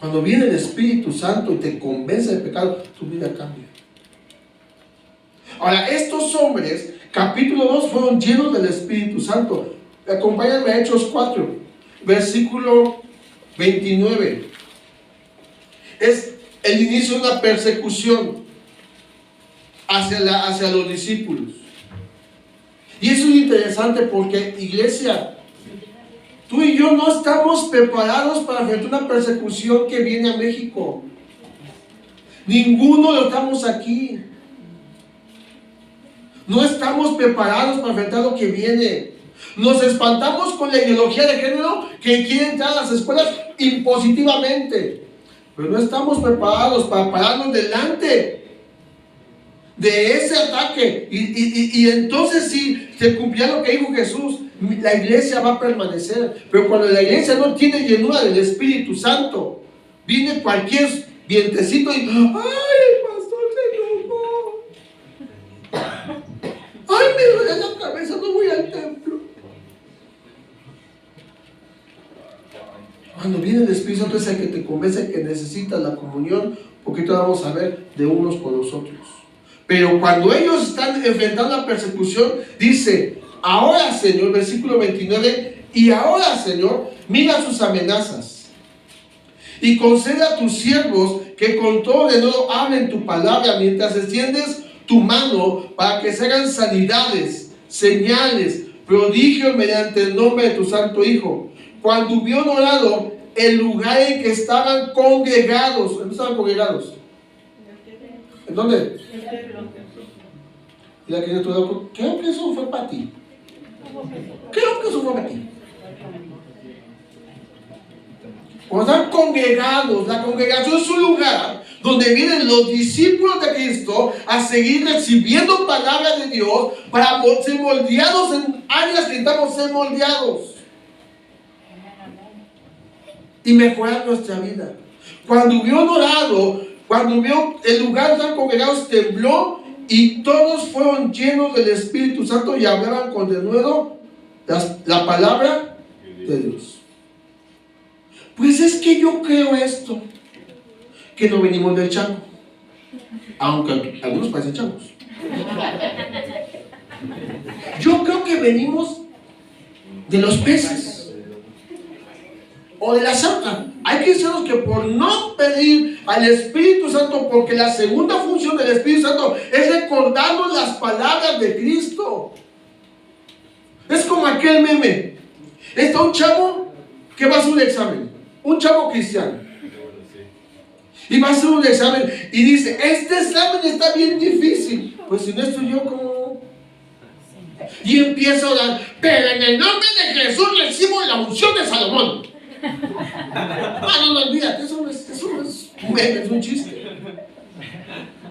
cuando viene el Espíritu Santo y te convence de pecado, tu vida cambia. Ahora, estos hombres, capítulo 2, fueron llenos del Espíritu Santo. Acompáñenme a Hechos 4, versículo 29. Es el inicio de una persecución hacia los discípulos. Y eso es interesante porque, iglesia, tú y yo no estamos preparados para enfrentar una persecución que viene a México. Ninguno lo estamos aquí. No estamos preparados para enfrentar lo que viene. Nos espantamos con la ideología de género que quiere entrar a las escuelas impositivamente. Pero no estamos preparados para pararnos delante de ese ataque. Y entonces sí, se cumplirá lo que dijo Jesús. La iglesia va a permanecer. Pero cuando la iglesia no tiene llenura del Espíritu Santo, viene cualquier vientecito y ¡ay, el pastor se enojó! ¡Ay, me duele la cabeza! No voy al templo. Cuando viene el Espíritu Santo es el que te convence que necesitas la comunión, porque te vamos a ver de unos con los otros. Pero cuando ellos están enfrentando la persecución, dice, ahora Señor, versículo 29, y ahora Señor, mira sus amenazas y concede a tus siervos que con todo de nuevo hablen tu palabra mientras extiendes tu mano para que se hagan sanidades, señales, prodigios mediante el nombre de tu santo Hijo. Cuando hubieron orado, el lugar en que estaban congregados, ¿en dónde estaban congregados? ¿En dónde? Y la criatura, creo que eso fue para ti. Creo que eso fue para ti. Cuando están congregados, la congregación es un lugar donde vienen los discípulos de Cristo a seguir recibiendo palabras de Dios para ser moldeados en áreas que necesitamos ser moldeados y mejorar nuestra vida. Cuando hubieron orado, cuando vio el lugar donde están congregados, tembló y todos fueron llenos del Espíritu Santo y hablaban con denuedo la palabra de Dios. Pues es que yo creo esto, que no venimos del chango, aunque algunos parecen changos. Yo creo que venimos de los peces o de la santa. Hay cristianos que por no pedir al Espíritu Santo, porque la segunda función del Espíritu Santo es recordarnos las palabras de Cristo. Es como aquel meme. Está un chavo que va a hacer un examen, un chavo cristiano, y va a hacer un examen y dice, este examen está bien difícil. Pues si no estudió, ¿cómo? Y empieza a orar, pero en el nombre de Jesús recibo la unción de Salomón. No, olvídate, eso no es un meme, es un chiste.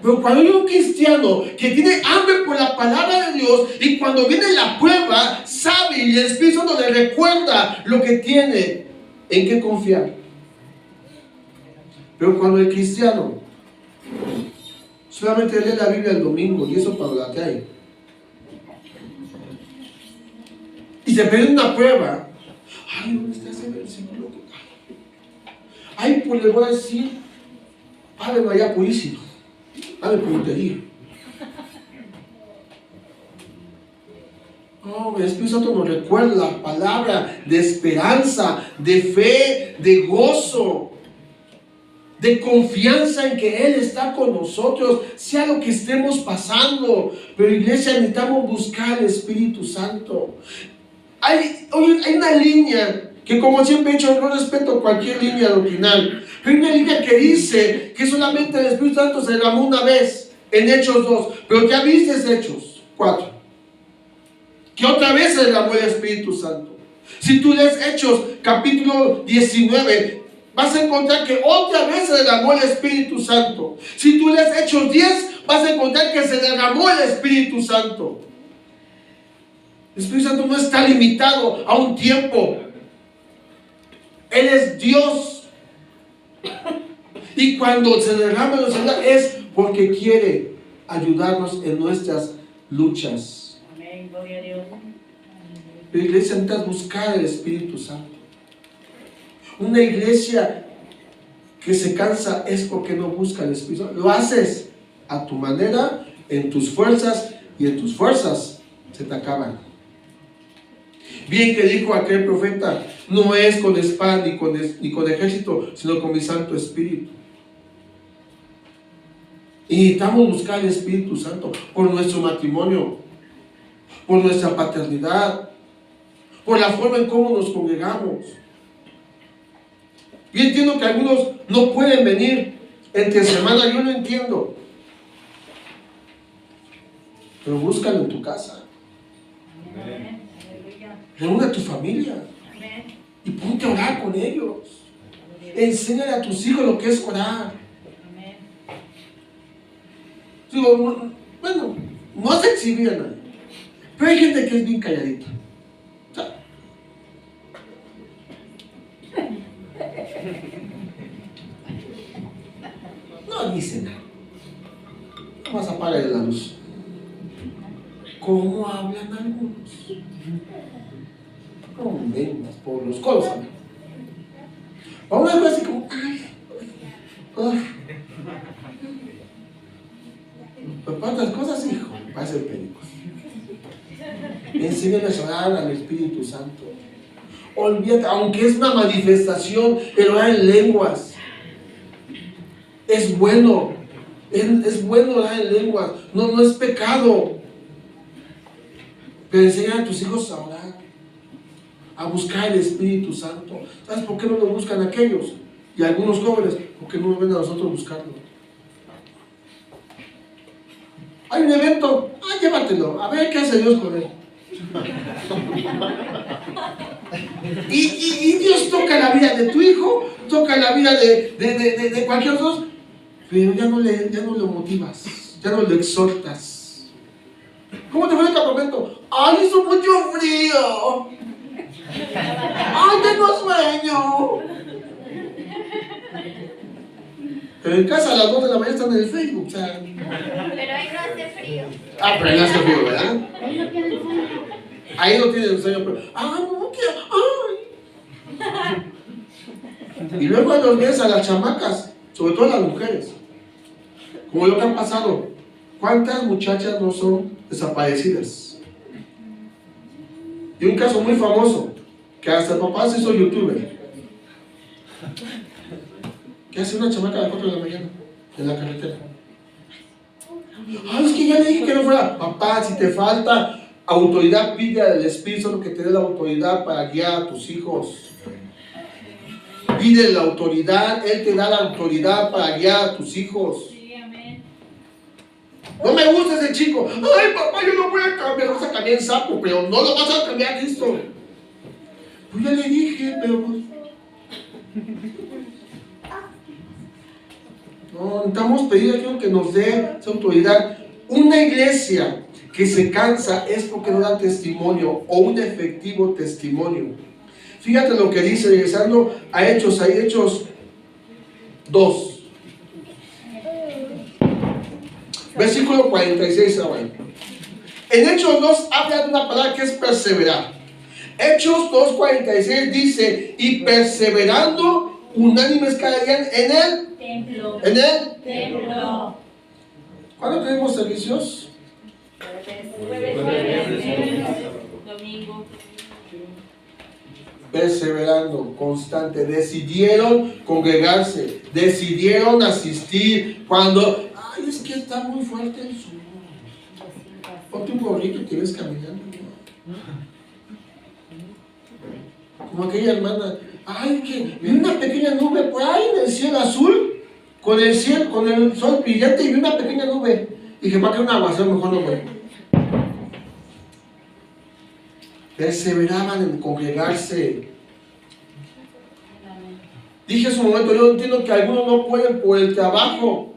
Pero cuando hay un cristiano que tiene hambre por la palabra de Dios y cuando viene la prueba, sabe y el Espíritu Santo le recuerda lo que tiene en qué confiar. Pero cuando el cristiano solamente lee la Biblia el domingo y eso para la que hay, y se pide una prueba, ay, ¿dónde está ese versículo? Ay, pues le voy a decir, Ave María Purísima, Ave Purutería. No, el Espíritu Santo nos recuerda la palabra de esperanza, de fe, de gozo. de confianza en que Él está con nosotros, sea lo que estemos pasando. Pero iglesia, necesitamos buscar el Espíritu Santo. Hay una línea que, como siempre he dicho, no respeto cualquier línea doctrinal, pero hay una línea que dice que solamente el Espíritu Santo se derramó una vez en Hechos 2, pero ya viste Hechos 4, que otra vez se derramó el Espíritu Santo. Si tú lees Hechos capítulo 19, vas a encontrar que otra vez se derramó el Espíritu Santo. Si tú lees Hechos 10, vas a encontrar que se derramó el Espíritu Santo. El Espíritu Santo no está limitado a un tiempo. Él es Dios. Y cuando se derrama en nosotros es porque quiere ayudarnos en nuestras luchas. Amén, gloria a Dios. La iglesia necesita buscar el Espíritu Santo. Una iglesia que se cansa es porque no busca el Espíritu Santo. Lo haces a tu manera, en tus fuerzas, y en tus fuerzas se te acaban. Bien que dijo aquel profeta, no es con espada ni con ejército, sino con mi Santo Espíritu. Y necesitamos buscar el Espíritu Santo por nuestro matrimonio, por nuestra paternidad, por la forma en cómo nos congregamos. Yo entiendo que algunos no pueden venir entre semana, yo lo entiendo. Pero búscalo en tu casa. Amén. Aleluya. Reúne a tu familia Amén. y ponte a orar con ellos. Enséñale a tus hijos lo que es orar. Amén. Digo, bueno, no se exhibía a nadie, pero hay gente que es bien calladita. O sea, no dice nada. Vamos a apagar la luz. ¿Cómo hablan algunos? Como vengas por los codos. A una cosa así como, ay. Pero para otras cosas, hijo, parecen pericos. Enséñales a orar al Espíritu Santo. Olvídate, aunque es una manifestación, el orar en lenguas es bueno. Es bueno orar en lenguas, no es pecado. Pero enseña a tus hijos a orar, a buscar el Espíritu Santo. ¿Sabes por qué no lo buscan aquellos? Y algunos jóvenes, porque no nos ven a nosotros buscarlo. Hay un evento, llévatelo, a ver qué hace Dios con él. Y Dios toca la vida de tu hijo, toca la vida de cualquier otro, pero ya no lo motivas, ya no lo exhortas. ¿Cómo te fue el campamento? ¡Ay, hizo mucho frío! ¡Ay, tengo sueño! Pero en casa a las 2 de la mañana están en el Facebook, o sea. Pero ahí no hace frío. Pero ahí no hace frío, ¿verdad? Ahí no tienen sueño, pero. No quiero! ¡Ay! Y luego los ves a las chamacas, sobre todo a las mujeres, como lo que han pasado. ¿Cuántas muchachas no son desaparecidas? Y un caso muy famoso, que hasta el papá se hizo youtuber. ¿Qué hace una chamaca a las 4 de la mañana en la carretera? Es que ya le dije que no fuera. Papá, si te falta autoridad, pide al Espíritu Santo que te dé la autoridad para guiar a tus hijos. Pide la autoridad, Él te da la autoridad para guiar a tus hijos. No me gusta ese chico. Ay, papá, yo no voy a cambiar. Vas a cambiar el sapo, pero no lo vas a cambiar a Cristo. Pues ya le dije, pero pues. No, necesitamos pedir a Dios que nos dé esa autoridad. Una iglesia que se cansa es porque no da testimonio o un efectivo testimonio. Fíjate lo que dice, regresando a Hechos, ahí Hechos 2. Versículo 46 ahora. En Hechos 2 habla de una palabra que es perseverar. Hechos 2:46 dice, y perseverando unánimes caerían en el Templo. ¿En el? Templo. ¿Cuándo tenemos servicios? Jueves, domingo. perseverando, constante, decidieron congregarse, decidieron asistir cuando, ay, es que está muy fuerte el sol. Ponte un gorrito y te ves caminando. Como aquella hermana, ay, que vi una pequeña nube por ahí en el cielo azul, con el sol brillante y vi una pequeña nube. Y dije, para que un aguacero mejor no voy. Perseveraban en congregarse. Dije en su momento, yo entiendo que algunos no pueden por el trabajo.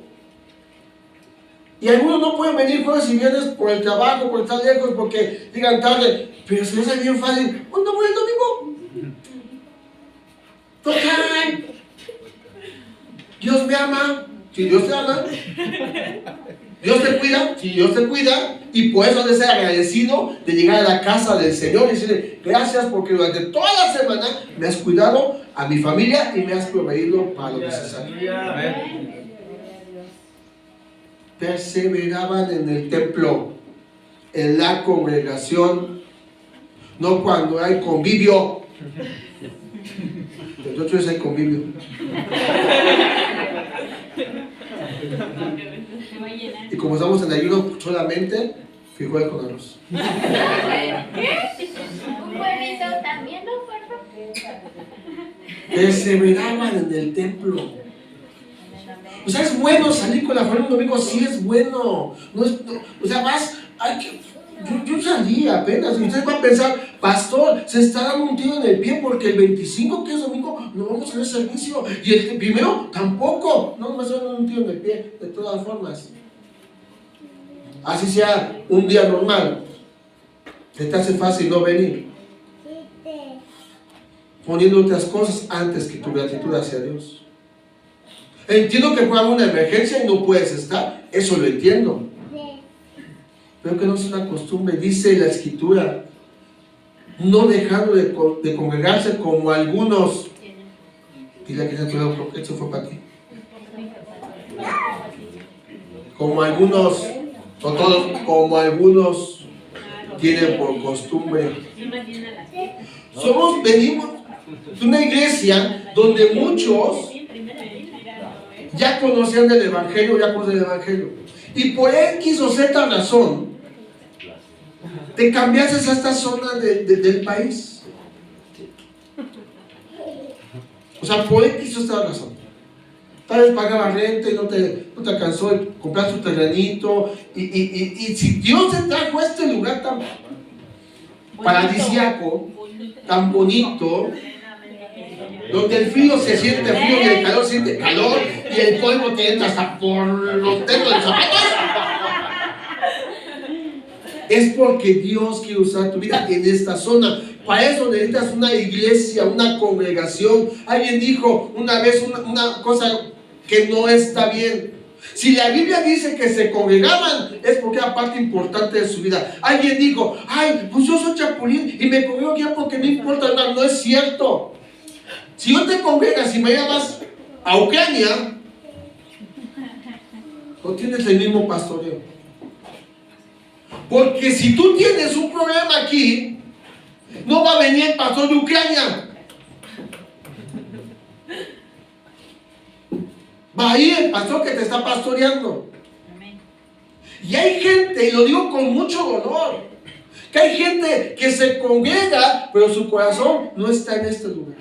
Y algunos no pueden venir jueves y viernes por el trabajo, por estar lejos, porque llegan tarde. Pero se les hace bien fácil. ¿Pues no voy el domingo? Total. Dios me ama. Si Dios te ama. Dios te cuida. Si Dios te cuida. Y por eso de ser agradecido de llegar a la casa del Señor y decirle, gracias porque durante toda la semana me has cuidado a mi familia y me has proveído para lo necesario. Perseveraban en el templo, en la congregación, no cuando hay convivio. De hecho es el convivio. Y como estamos en ayuno solamente, frijol con arroz. Un huevito también, ¿no? Perseveraban en el templo. O sea, es bueno salir con la familia un domingo, sí es bueno. O sea, yo salí apenas y ustedes van a pensar, pastor, se está dando un tiro en el pie porque el 25, que es domingo, no vamos a tener servicio. Y el primero, tampoco. No me están dando un tiro en el pie, de todas formas. Así sea un día normal, se te hace fácil no venir. Poniendo otras cosas antes que tu gratitud hacia Dios. Entiendo que fue una emergencia y no puedes estar, eso lo entiendo. Pero que no es una costumbre, dice la Escritura, no dejando de congregarse como algunos. Dile que eso fue para ti. Como algunos, no todos, como algunos tienen por costumbre. Venimos de una iglesia donde muchos ya conocían del Evangelio, y por X o Z razón te cambiaste a esta zona del país. O sea, por X o Z razón. Tal vez pagabas renta y no te alcanzó y compraste tu terrenito. Y si Dios te trajo a este lugar tan paradisíaco, tan bonito, donde el frío se siente frío y el calor se siente calor y el polvo te entra hasta por los dedos de los zapatos, es porque Dios quiere usar tu vida en esta zona. Para eso necesitas una iglesia, una congregación. Alguien dijo una vez una cosa que no está bien. Si la Biblia dice que se congregaban, es porque era parte importante de su vida. Alguien dijo, ay, pues yo soy chapulín y me congrego aquí porque no importa nada. No es cierto. Si no te congregas y me llamas a Ucrania, no tienes el mismo pastoreo. Porque si tú tienes un problema aquí, no va a venir el pastor de Ucrania. Va a ir el pastor que te está pastoreando. Y hay gente, y lo digo con mucho dolor, que hay gente que se congrega, pero su corazón no está en este lugar.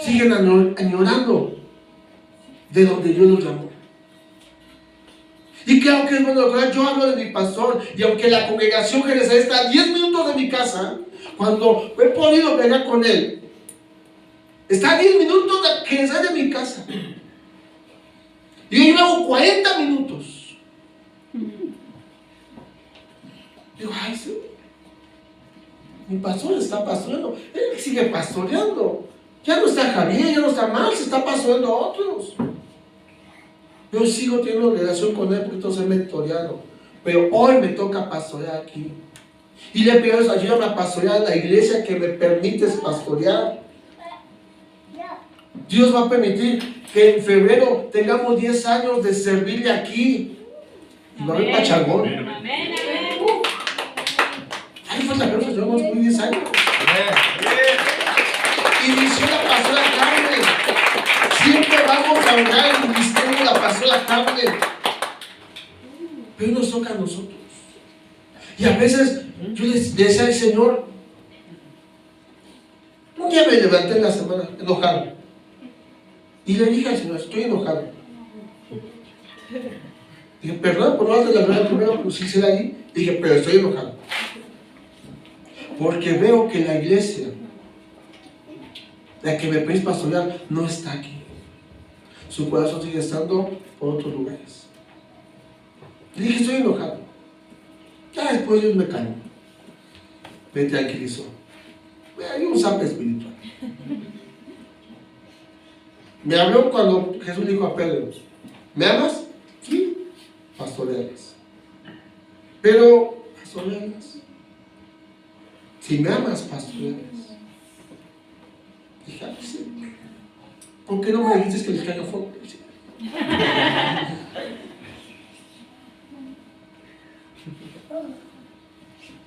Siguen añorando de donde Dios los llamó. Y claro que es bueno, yo hablo de mi pastor, y aunque la congregación Jerezal está a 10 minutos de mi casa, cuando he podido pegar con él, está a 10 minutos de Jerezal de mi casa. Y yo llevo 40 minutos. Digo, ay, sí, mi pastor está pastoreando, él sigue pastoreando. Ya no está Javier, ya no está mal, se está pastoreando a otros. Yo sigo teniendo relación con él porque entonces me he mentoreado. Pero hoy me toca pastorear aquí. Y le pido eso, ayúdame a pastorear la iglesia que me permites pastorear. Dios va a permitir que en febrero tengamos 10 años de servirle aquí. Y va a haber pachangón. Hay fuerte aplauso, Señor, vamos muy 10 años. Inició la pastora Carmen. Siempre vamos a orar el ministerio de la pastora Carmen. Pero nos toca a nosotros. Y a veces yo les decía al Señor, un día me levanté en la semana enojado. Y le dije al Señor, estoy enojado. Dije, perdón por no hacer la verdad primero, pues sí será ahí. Dije, pero estoy enojado. Porque veo que la iglesia, la que me pedís pastorear, no está aquí. Su corazón sigue estando por otros lugares. Le dije, estoy enojado. Ya después Dios me calmó. Me tranquilizó. Hay un zape espiritual. Me habló cuando Jesús dijo a Pedro, ¿me amas? Sí, pastoreales. Pero, pastoreales. Si me amas, pastoreales. Dije, ah, sí. ¿Por qué no me dices que les caiga fuego?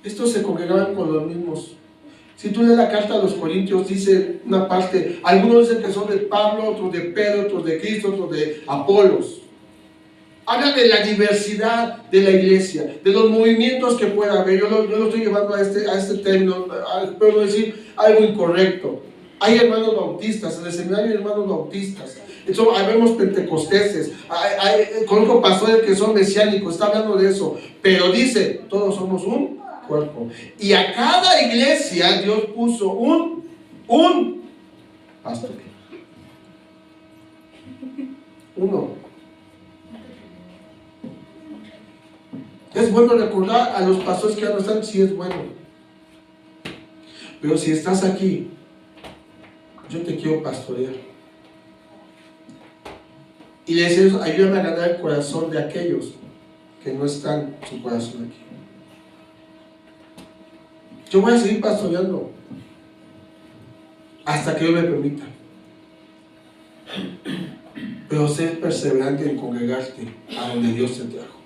Estos se congregaban con los mismos. Si tú lees la carta a los Corintios, dice una parte, algunos dicen que son de Pablo, otros de Pedro, otros de Cristo, otros de Apolos. Habla de la diversidad de la iglesia, de los movimientos que pueda haber. Yo lo estoy llevando a este término, espero no decir algo incorrecto. Hay hermanos bautistas, en el seminario hay hermanos bautistas. Habemos pentecosteses, conozco pastores que son mesiánicos, está hablando de eso. Pero dice, todos somos un cuerpo. Y a cada iglesia Dios puso un pastor. Uno. Es bueno recordar a los pastores que ya no están, sí es bueno. Pero si estás aquí, yo te quiero pastorear. Y le dices, ayúdame a ganar el corazón de aquellos que no están su corazón aquí. Yo voy a seguir pastoreando hasta que Dios me permita. Pero sé perseverante en congregarte a donde Dios te trajo.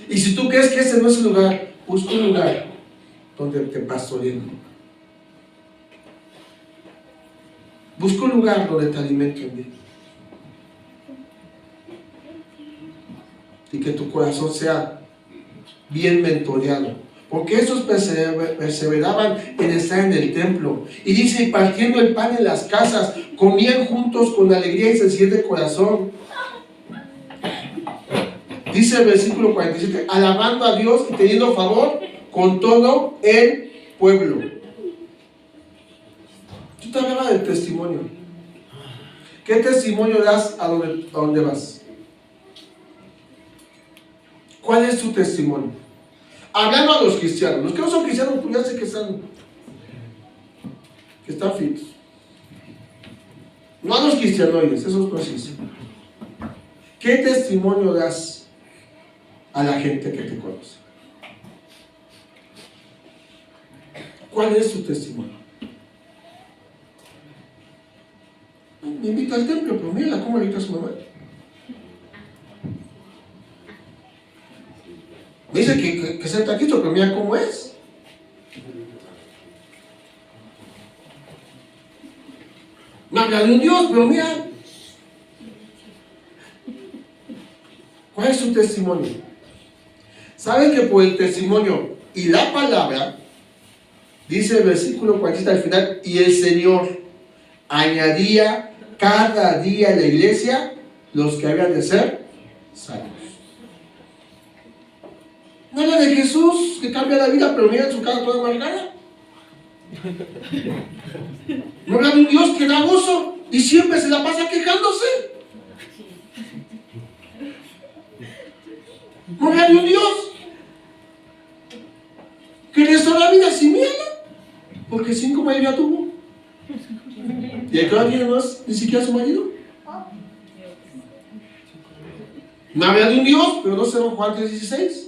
Y si tú crees que ese no es el lugar, busca un lugar donde te pastoreen. Busca un lugar donde te alimenten bien. Y que tu corazón sea bien mentoreado. Porque esos perseveraban en estar en el templo. Y dice, y partiendo el pan en las casas, comían juntos con alegría y sencillez de corazón. Dice el versículo 47, alabando a Dios y teniendo favor con todo el pueblo. Yo te hablaba del testimonio. ¿Qué testimonio das a donde vas? ¿Cuál es tu testimonio? Hablando a los cristianos. Los que no son cristianos, pues ya sé que están fitos. No a los cristianoides, esos no existen. ¿Qué testimonio das a la gente que te conoce? ¿Cuál es tu testimonio? Me invita al templo, pero mira cómo le invita a su mamá. Me dice que es el taquito, pero mira cómo es. Me habla de un Dios, pero mira. ¿Cuál es tu testimonio? ¿Saben que por el testimonio y la palabra, dice el versículo 40 al final, y el Señor añadía cada día a la iglesia los que habían de ser salvos? No habla de Jesús que cambia la vida, pero mira su cara toda amargada. No habla de un Dios que da gozo y siempre se la pasa quejándose. No habla de un Dios que restaura la vida sin miedo, porque 5 maridos ya tuvo. Y el que ahora tiene más, ni siquiera su marido. No habla de un Dios, pero no se va Juan 3:16.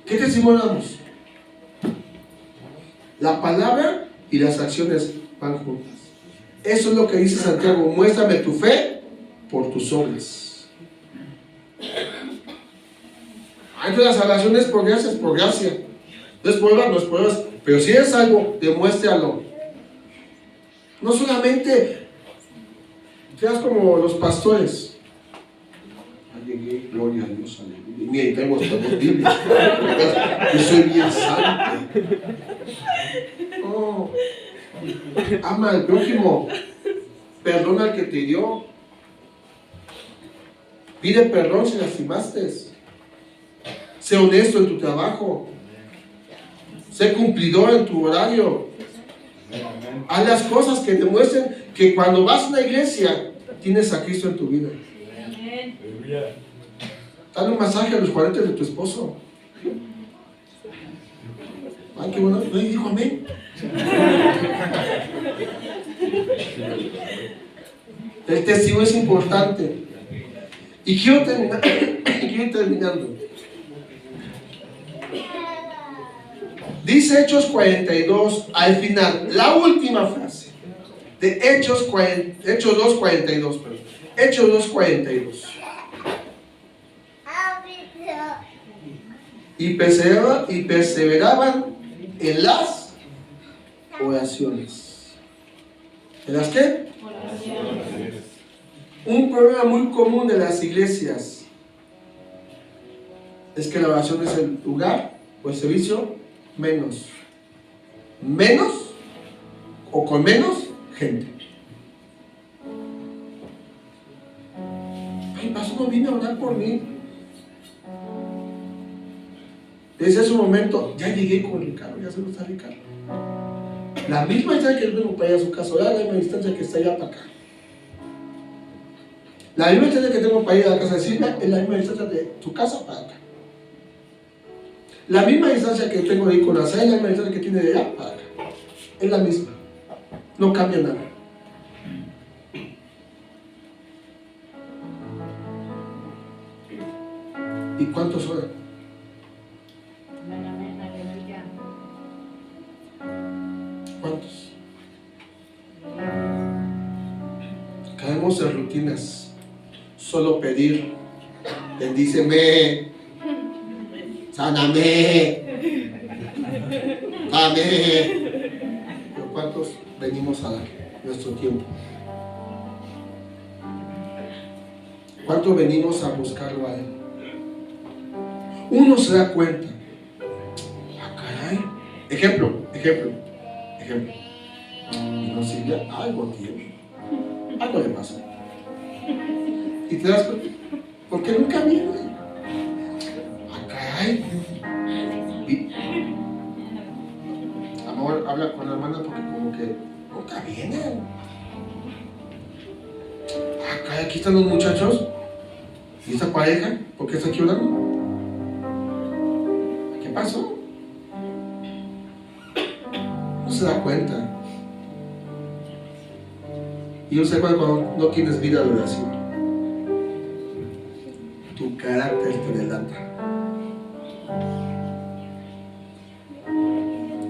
¿Qué testimonio damos? La palabra y las acciones van juntas. Eso es lo que dice Santiago. Muéstrame tu fe por tus obras. Entonces la salvación es por gracia. No es por obras, no es por obras. Pero si es algo, demuéstralo. No solamente seas como los pastores. Llegué, gloria a Dios, aleluya. Y mira, tengo hasta dos Biblias. Yo soy bien santo. Oh, ama al prójimo. Perdona al que te dio. Pide perdón si lastimaste. Sé honesto en tu trabajo. Sé cumplidor en tu horario. Haz las cosas que demuestren que cuando vas a una iglesia tienes a Cristo en tu vida. Dale un masaje a los 40 de tu esposo. Ay, qué bueno. Ay, dijo amén. El testimonio es importante. Y quiero terminando. Dice Hechos 42 al final, la última frase de Hechos 2:42, perdón. Hechos 2:42. Y perseveraban en las oraciones. ¿En las qué? Oraciones. Un problema muy común de las iglesias es que la oración es el lugar o el servicio menos o con menos gente. Ay, pastor, no vine a orar por mí. Desde ese momento ya llegué con Ricardo, ya se lo está Ricardo. La misma distancia que yo tengo para ir a su casa, ahora la misma distancia que está allá para acá. La misma distancia que tengo para ir a la casa de Silvia es la misma distancia de tu casa para acá. La misma distancia que tengo de ir con la Sara es la misma distancia que tiene de allá para acá. Es la misma. No cambia nada. ¿Y cuántos oran? Amén, amén, aleluya. ¿Cuántos? Caemos en rutinas. Solo pedir. Bendíceme. Sáname. Dame. Pero ¿cuántos venimos a dar nuestro tiempo? ¿Cuánto venimos a buscarlo a Él? Uno se da cuenta. Ah, caray. Ejemplo. Y no Silvia, algo tiene. Algo le pasó. Y te das cuenta. ¿Por qué nunca viene? Ah, caray. Amor, habla con la hermana porque como que nunca viene. Ah, caray, aquí están los muchachos. ¿Y esta pareja? ¿Por qué está aquí orando? ¿Qué pasó? No se da cuenta. Y yo sé cuando no tienes vida de oración. Tu carácter te delata.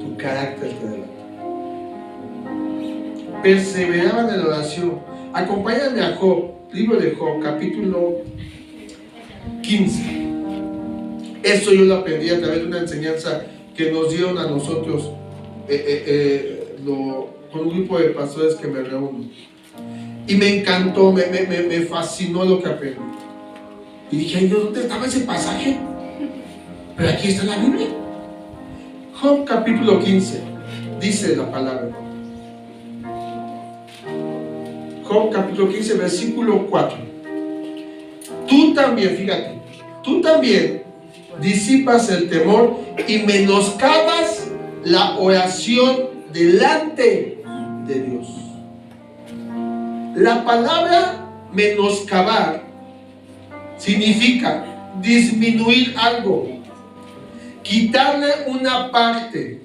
Tu carácter te delata. Perseveraban en la oración. Acompáñame a Job, libro de Job, capítulo 15. Eso yo lo aprendí a través de una enseñanza que nos dieron a nosotros con un grupo de pastores que me reúno. Y me encantó, me fascinó lo que aprendí. Y dije, ay Dios, ¿dónde estaba ese pasaje? Pero aquí está la Biblia. Job capítulo 15, dice la palabra. Job capítulo 15, versículo 4. Tú también, fíjate, tú también disipas el temor y menoscabas la oración delante de Dios. La palabra menoscabar significa disminuir algo, quitarle una parte,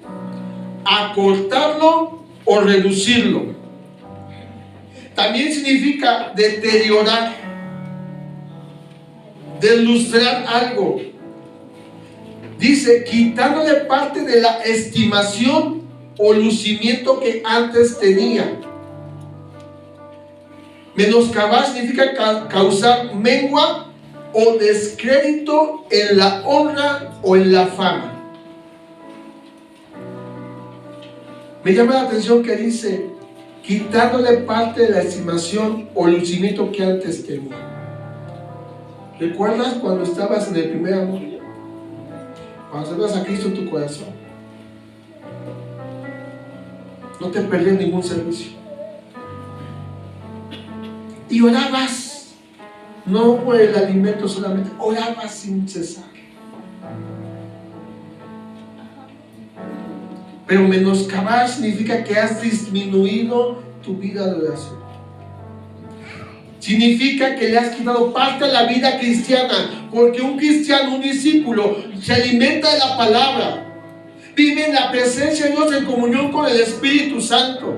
acortarlo o reducirlo. También significa deteriorar, deslustrar algo. Dice, quitándole parte de la estimación o lucimiento que antes tenía. Menoscabar significa causar mengua o descrédito en la honra o en la fama. Me llama la atención que dice, quitándole parte de la estimación o lucimiento que antes tenía. ¿Recuerdas cuando estabas en el primer amor? Cuando aceptas a Cristo en tu corazón, no te perdías ningún servicio. Y orabas, no por el alimento solamente, orabas sin cesar. Pero menoscabar significa que has disminuido tu vida de oración. Significa que le has quitado parte a la vida cristiana, porque un cristiano, un discípulo, se alimenta de la palabra, vive en la presencia de Dios en comunión con el Espíritu Santo,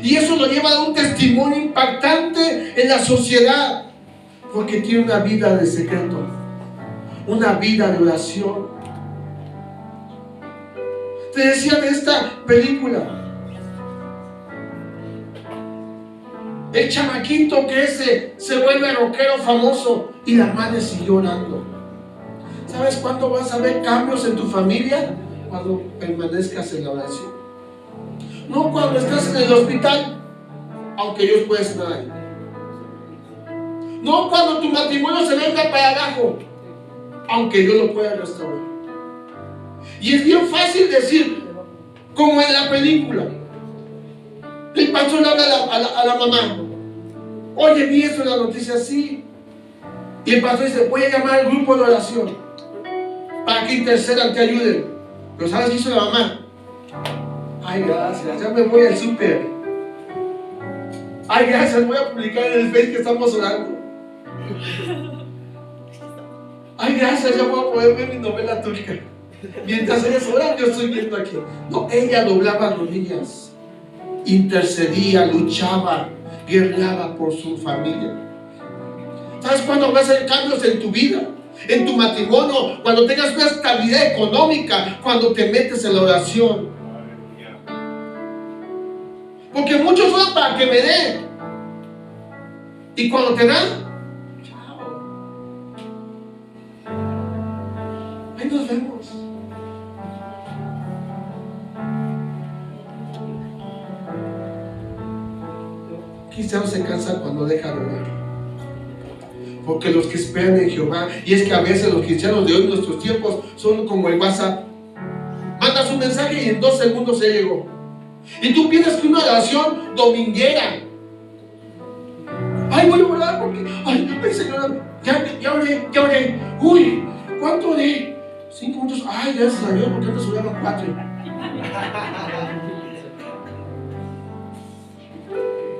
y eso lo lleva a dar un testimonio impactante en la sociedad, porque tiene una vida de secreto, una vida de oración. Te decía de esta película, el chamaquito que se vuelve rockero famoso y la madre siguió orando. ¿Sabes cuándo vas a ver cambios en tu familia? Cuando permanezcas en la oración. No cuando estás en el hospital, aunque Dios puede estar ahí. No cuando tu matrimonio se venga para abajo, aunque Dios lo pueda restaurar. Y es bien fácil decir, como en la película, el pastor habla a la mamá, oye, vi esto en la noticia así, y el pastor dice, voy a llamar al grupo de oración para que intercedan, te ayuden. Pero ¿sabes qué hizo la mamá? Ay, gracias, ya me voy al súper. Ay, gracias, voy a publicar en el Facebook que estamos orando. Ay, gracias, ya voy a poder ver mi novela turca. Mientras ellas oran, yo estoy viendo aquí. No, ella doblaba rodillas, intercedía, luchaba, guerreaba por su familia. ¿Sabes cuándo vas a hacer cambios en tu vida? En tu matrimonio, cuando tengas una estabilidad económica, cuando te metes en la oración. Porque muchos oran para que me den, y cuando te dan, chao, ahí nos vemos. Cristiano se cansa cuando deja de orar, porque los que esperan en Jehová, y es que a veces los cristianos de hoy en nuestros tiempos son como el WhatsApp, mandas un mensaje y en 2 segundos se llegó, y tú piensas que una oración dominguera, ay, voy a orar porque, ay señora, ya oré, uy, ¿cuánto oré? 5 minutos, ay, gracias a Dios, porque antes oraba 4.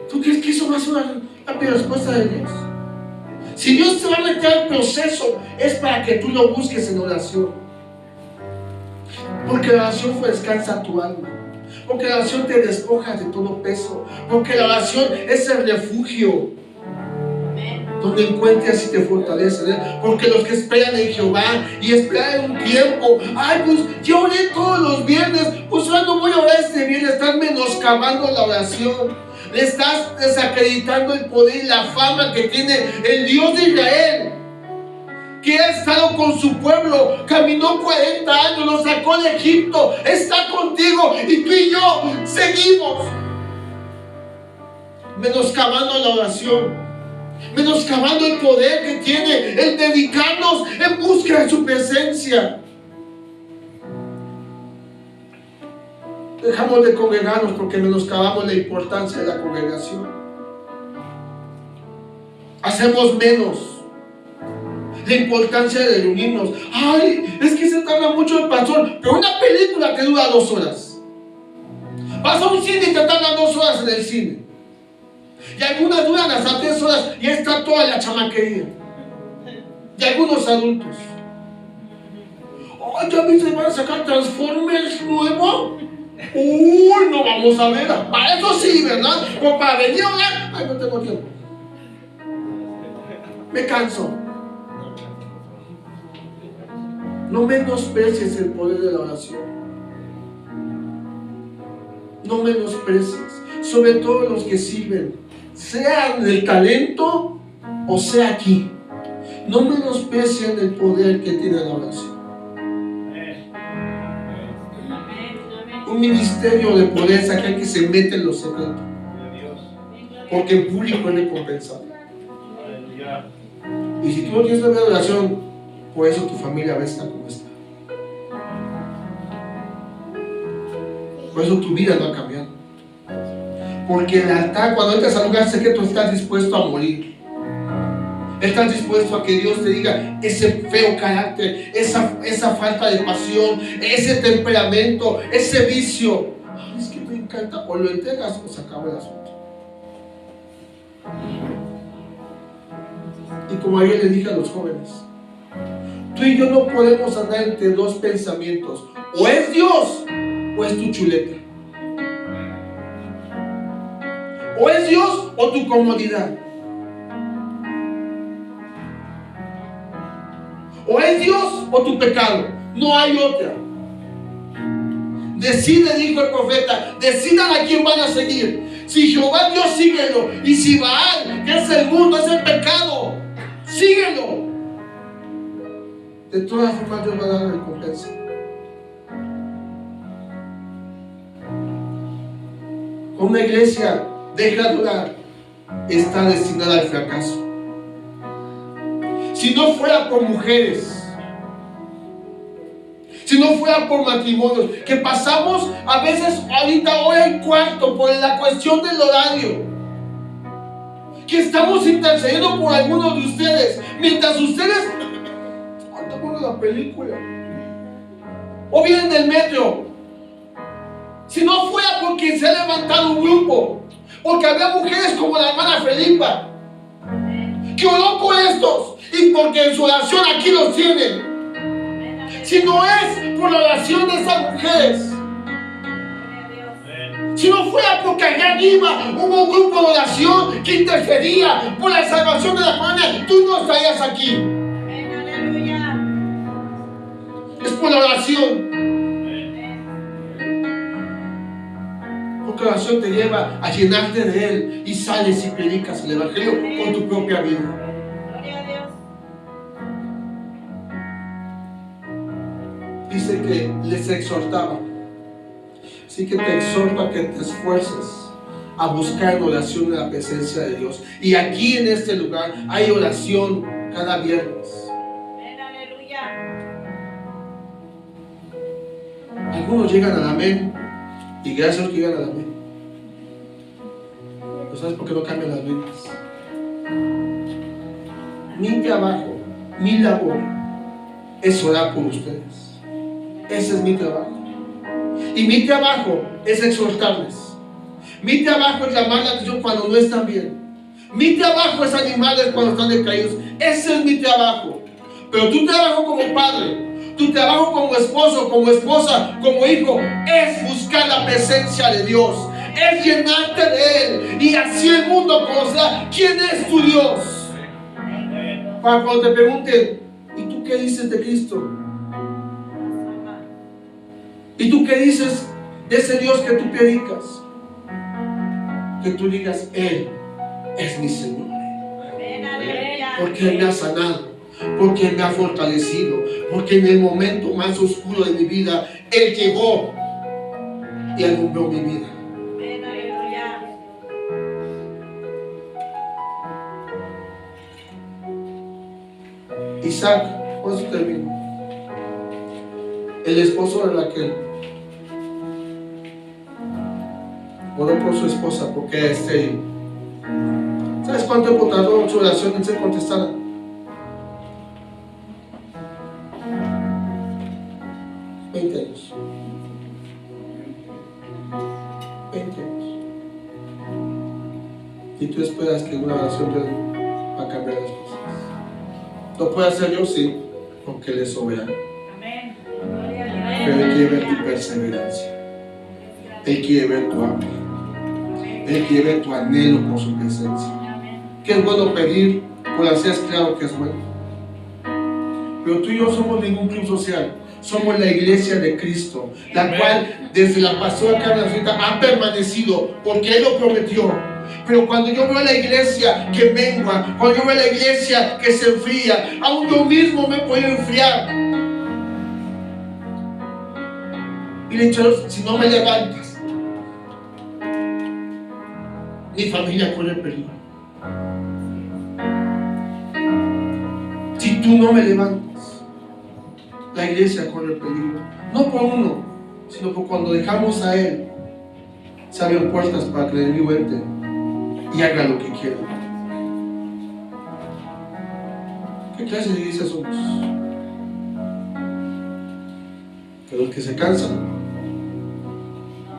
¿Tú crees que eso va a ser una rápida respuesta de Dios? Si Dios te va a meter al proceso, es para que tú lo busques en oración. Porque la oración descansa tu alma. Porque la oración te despoja de todo peso. Porque la oración es el refugio donde encuentres y te fortaleces. Porque los que esperan en Jehová y esperan un tiempo, ay, pues yo oré todos los viernes, pues ahora no voy a orar este viernes. Estás menoscabando la oración. Le estás desacreditando el poder y la fama que tiene el Dios de Israel, que ha estado con su pueblo, caminó 40 años, lo sacó de Egipto, está contigo, y tú y yo seguimos menoscabando la oración, menoscabando el poder que tiene el dedicarnos en busca de su presencia. Dejamos de congregarnos porque menoscabamos la importancia de la congregación. Hacemos menos la importancia de reunirnos. Ay, es que se tarda mucho el pastor, pero una película te dura 2 horas. Vas a un cine y te tardan 2 horas en el cine. Y algunas duran hasta 3 horas y está toda la chamaquería. Y algunos adultos. Ay, ¿ya viste? ¿Van a sacar Transformers nuevo? Uy, no vamos a ver. Para eso sí, ¿verdad? Pero para venir a orar, ay, no tengo tiempo. Me canso. No menosprecies el poder de la oración. No menosprecies. Sobre todo los que sirven, sea en el talento o sea aquí. No menosprecien el poder que tiene la oración. Un ministerio de poder es aquel que se mete en los secretos, porque en público es recompensado. Y si tú no tienes una vida de oración, por eso tu familia va a estar como está. Por eso tu vida no ha cambiado. Porque el altar, cuando entras al lugar secreto, estás dispuesto a morir. Estás dispuesto a que Dios te diga ese feo carácter, esa falta de pasión, ese temperamento, ese vicio. Ay, es que me encanta. O lo entregas o se acaba el asunto. Y como ayer le dije a los jóvenes, tú y yo no podemos andar entre dos pensamientos. O es Dios o es tu chuleta. O es Dios o tu comodidad. O es Dios o tu pecado. No hay otra. Decide, dijo el profeta, decidan a quién van a seguir. Si Jehová Dios, síguelo. Y si Baal, que es el mundo, es el pecado, síguelo. De todas formas Dios va a dar la recompensa. Una iglesia deja de orar, está destinada al fracaso. Si no fuera por mujeres, si no fuera por matrimonios, que pasamos a veces ahorita hora y cuarto por la cuestión del horario, que estamos intercediendo por algunos de ustedes, mientras ustedes están viendo la película o vienen del metro. Si no fuera porque se ha levantado un grupo, porque había mujeres como la hermana Felipa, que oró por estos, y porque en su oración aquí los tienen. Si no es por la oración de esas mujeres, si no fuera porque allá arriba hubo un grupo de oración que intercedía por la salvación de la familia, tú no estarías aquí. Es por la oración. Porque la oración te lleva a llenarte de Él y sales y predicas el Evangelio con tu propia vida. Dice que les exhortaba. Así que te exhorto a que te esfuerces a buscar en oración en la presencia de Dios. Y aquí en este lugar hay oración cada viernes. Algunos llegan al amén y gracias a Dios que llegan al amén. ¿No sabes por qué no cambian las vidas? Mi trabajo, mi labor es orar por ustedes. Ese es mi trabajo. Y mi trabajo es exhortarles. Mi trabajo es llamar la atención cuando no están bien. Mi trabajo es animarles cuando están decaídos. Ese es mi trabajo. Pero tu trabajo como padre, tu trabajo como esposo, como esposa, como hijo, es buscar la presencia de Dios. Es llenarte de Él. Y así el mundo conocerá quién es tu Dios. Para cuando te pregunten, ¿y tú qué dices de Cristo? ¿Y tú qué dices de ese Dios que tú predicas? Que tú digas, Él es mi Señor. Porque Él me ha sanado, porque Él me ha fortalecido, porque en el momento más oscuro de mi vida, Él llegó y alumbró mi vida. Isaac, con eso termino. El esposo de Raquel oró por su esposa porque era estéril. ¿Sabes cuánto tiempo tardó su oración en ser contestada? 20 años. 20 años. Y tú esperas que una oración de Dios va a cambiar las cosas. ¿Lo puede hacer Dios? Sí, porque Él es soberano. Pero Él quiere ver tu perseverancia. Él quiere ver tu amor. Él quiere ver tu anhelo por su presencia. Que es bueno pedir, por así es claro que es bueno. Pero tú y yo somos ningún club social. Somos la iglesia de Cristo, la cual desde la pastora Carmen ha permanecido, porque Él lo prometió. Pero cuando yo veo a la iglesia que mengua, cuando yo veo a la iglesia que se enfría, aún yo mismo me puedo enfriar. Y le he dicho, si no me levantas, mi familia corre peligro. Si tú no me levantas, la iglesia corre peligro. No por uno, sino por cuando dejamos a Él, se abren puertas para que el enemigo entre y haga lo que quiera. ¿Qué clase de iglesia somos? ¿De los que se cansan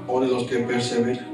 o de los que perseveran?